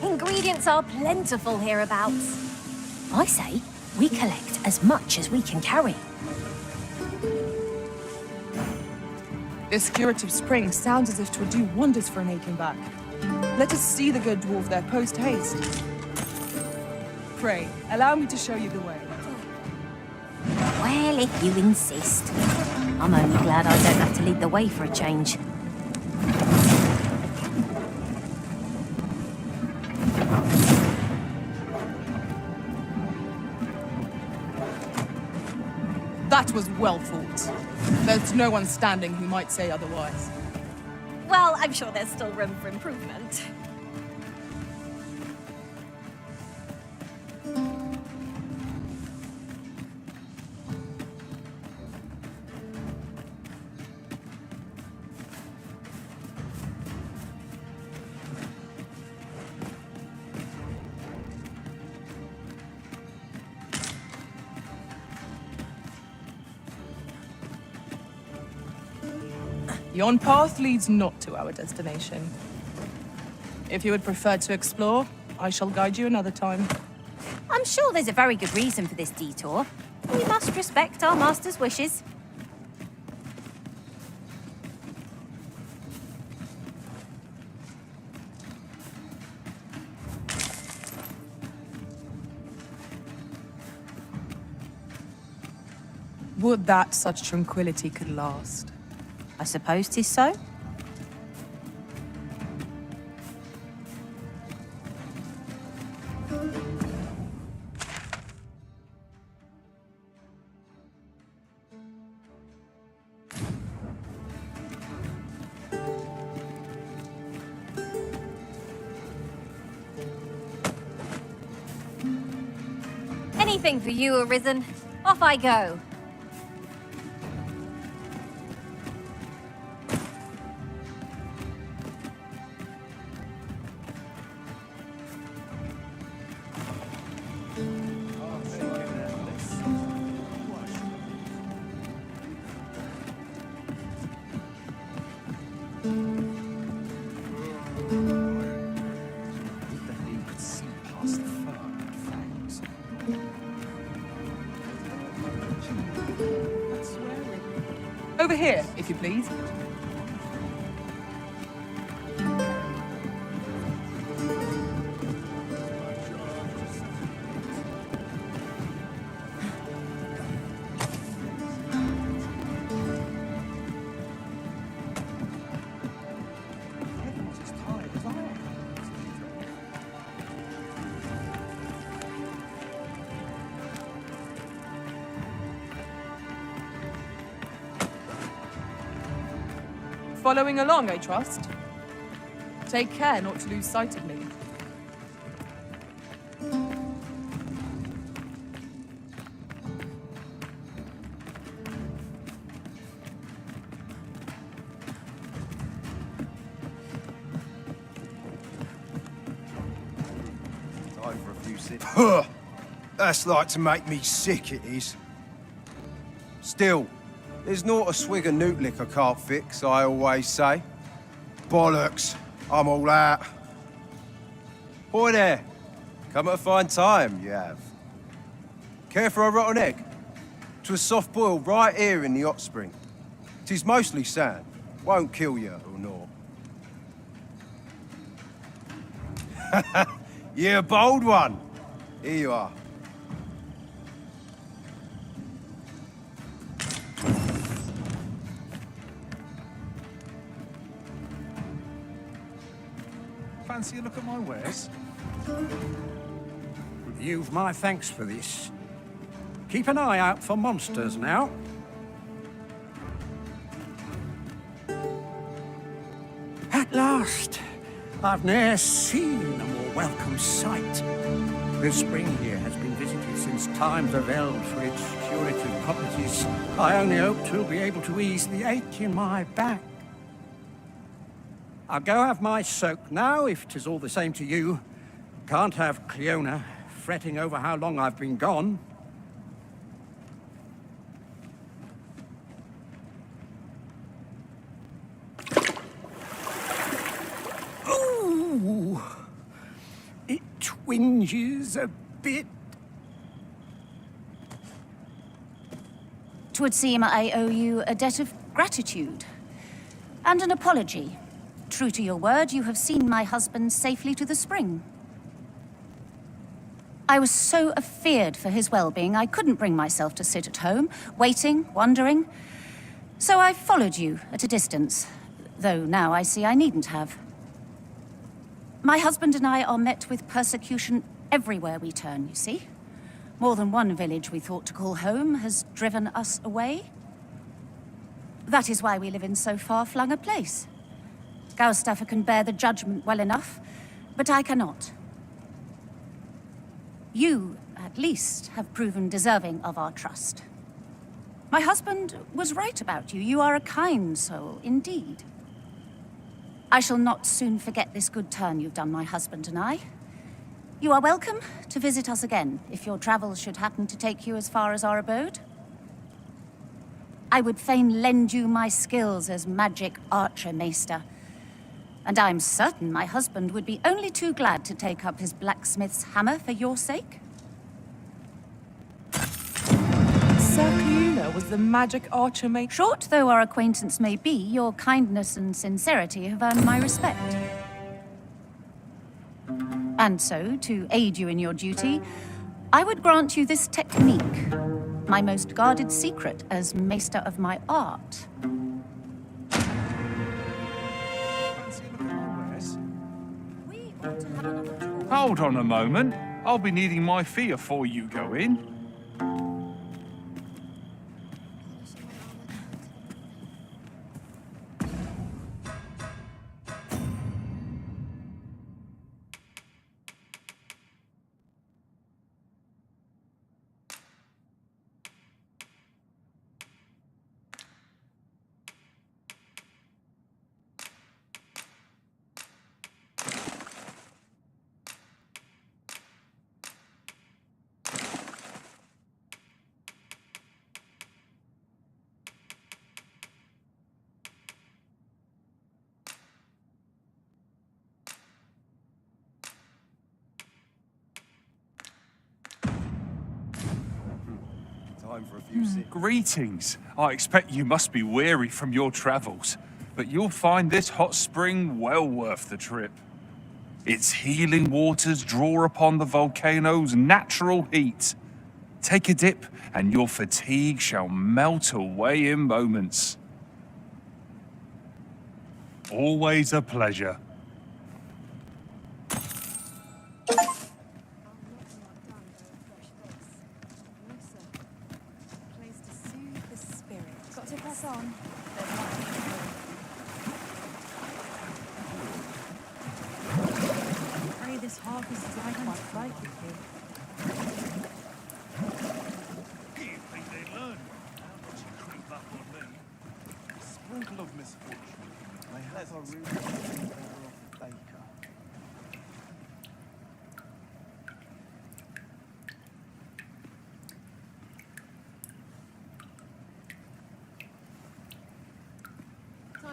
Ingredients are plentiful hereabouts. I say we collect as much as we can carry. This curative spring sounds as if 'twould do wonders for an aching back. Let us see the good dwarf there post haste. Pray, allow me to show you the way. Well, if you insist. I'm only glad I don't have to lead the way for a change. That was well fought. There's no one standing who might say otherwise. Well, I'm sure there's still room for improvement. Yon path leads not to our destination. If you would prefer to explore, I shall guide you another time. I'm sure there's a very good reason for this detour. We must respect our master's wishes. Would that such tranquility could last. I suppose 'tis so. Anything for you, Arisen. Off I go. Over here, if you please. Following along, I trust. Take care not to lose sight of me. Time for a few sips. That's like to make me sick, it is. Still, there's not a swig of newt lick I can't fix, I always say. Bollocks, I'm all out. Boy there, come at a fine time, you have. Care for a rotten egg? 'Twas soft boiled right here in the hot spring. 'Tis mostly sand, won't kill you or naught. You're a bold one. Here you are. Fancy a look at my wares? You've my thanks for this. Keep an eye out for monsters now. At last, I've ne'er seen a more welcome sight. The spring here has been visited since times of eld for its curative properties. I only hope 'twill be able to ease the ache in my back. I'll go have my soak now, if 'tis all the same to you. Can't have Cleona fretting over how long I've been gone. Ooh, it twinges a bit. 'Twould seem I owe you a debt of gratitude and an apology. True to your word, you have seen my husband safely to the spring. I was so afeard for his well-being, I couldn't bring myself to sit at home, waiting, wondering. So I followed you at a distance, though now I see I needn't have. My husband and I are met with persecution everywhere we turn, you see. More than one village we thought to call home has driven us away. That is why we live in so far-flung a place. Gaustaffer can bear the judgment well enough, but I cannot. You, at least, have proven deserving of our trust. My husband was right about you. You are a kind soul, indeed. I shall not soon forget this good turn you've done my husband and I. You are welcome to visit us again, if your travels should happen to take you as far as our abode. I would fain lend you my skills as magic archer, Maester. And I'm certain my husband would be only too glad to take up his blacksmith's hammer for your sake. Sir Cleona was the magic archer mate. Short though our acquaintance may be, your kindness and sincerity have earned my respect. And so, to aid you in your duty, I would grant you this technique, my most guarded secret as maester of my art. Hold on a moment. I'll be needing my fee before you go in. For a few sips. Greetings. I expect you must be weary from your travels, but you'll find this hot spring well worth the trip. Its healing waters draw upon the volcano's natural heat. Take a dip, and your fatigue shall melt away in moments. Always a pleasure. This harvest is like quite right with you. Do you think they learn? How much you creep up on me? A sprinkle of misfortune. I have a room over of baker.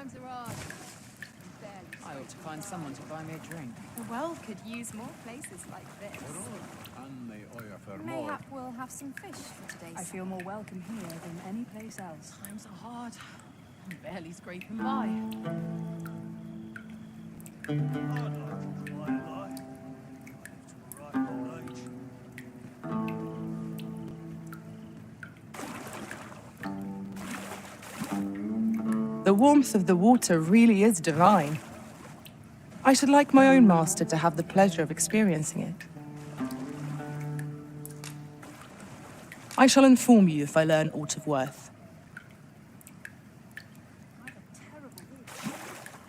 Times are hard. I ought to find someone to buy me a drink. The world could use more places like this. Mayhap we'll have some fish for today's. I feel more welcome here than any place else. Times are hard. I'm barely scraping by. The warmth of the water really is divine. I should like my own master to have the pleasure of experiencing it. I shall inform you if I learn aught of worth.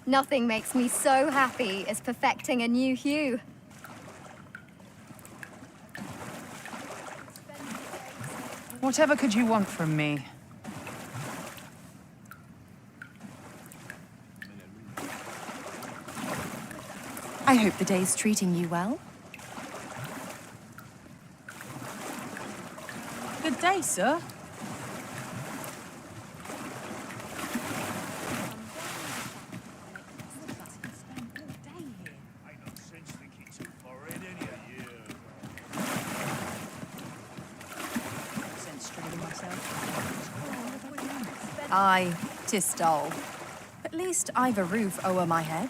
Nothing makes me so happy as perfecting a new hue. Whatever could you want from me? I hope the day's treating you well. Good day, sir. Aye, 'tis dull. At least I've a roof over my head.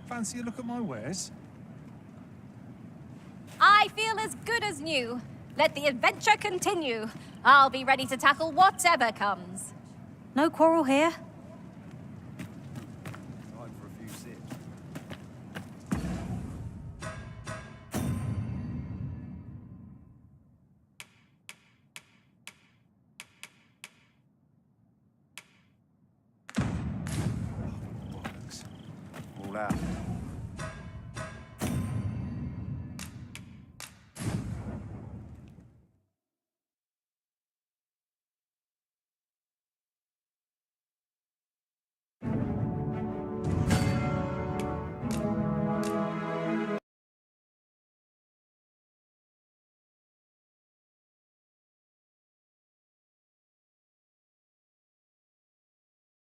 Fancy a look at my wares? I feel as good as new. Let the adventure continue. I'll be ready to tackle whatever comes. No quarrel here. Time for a few sips. All out.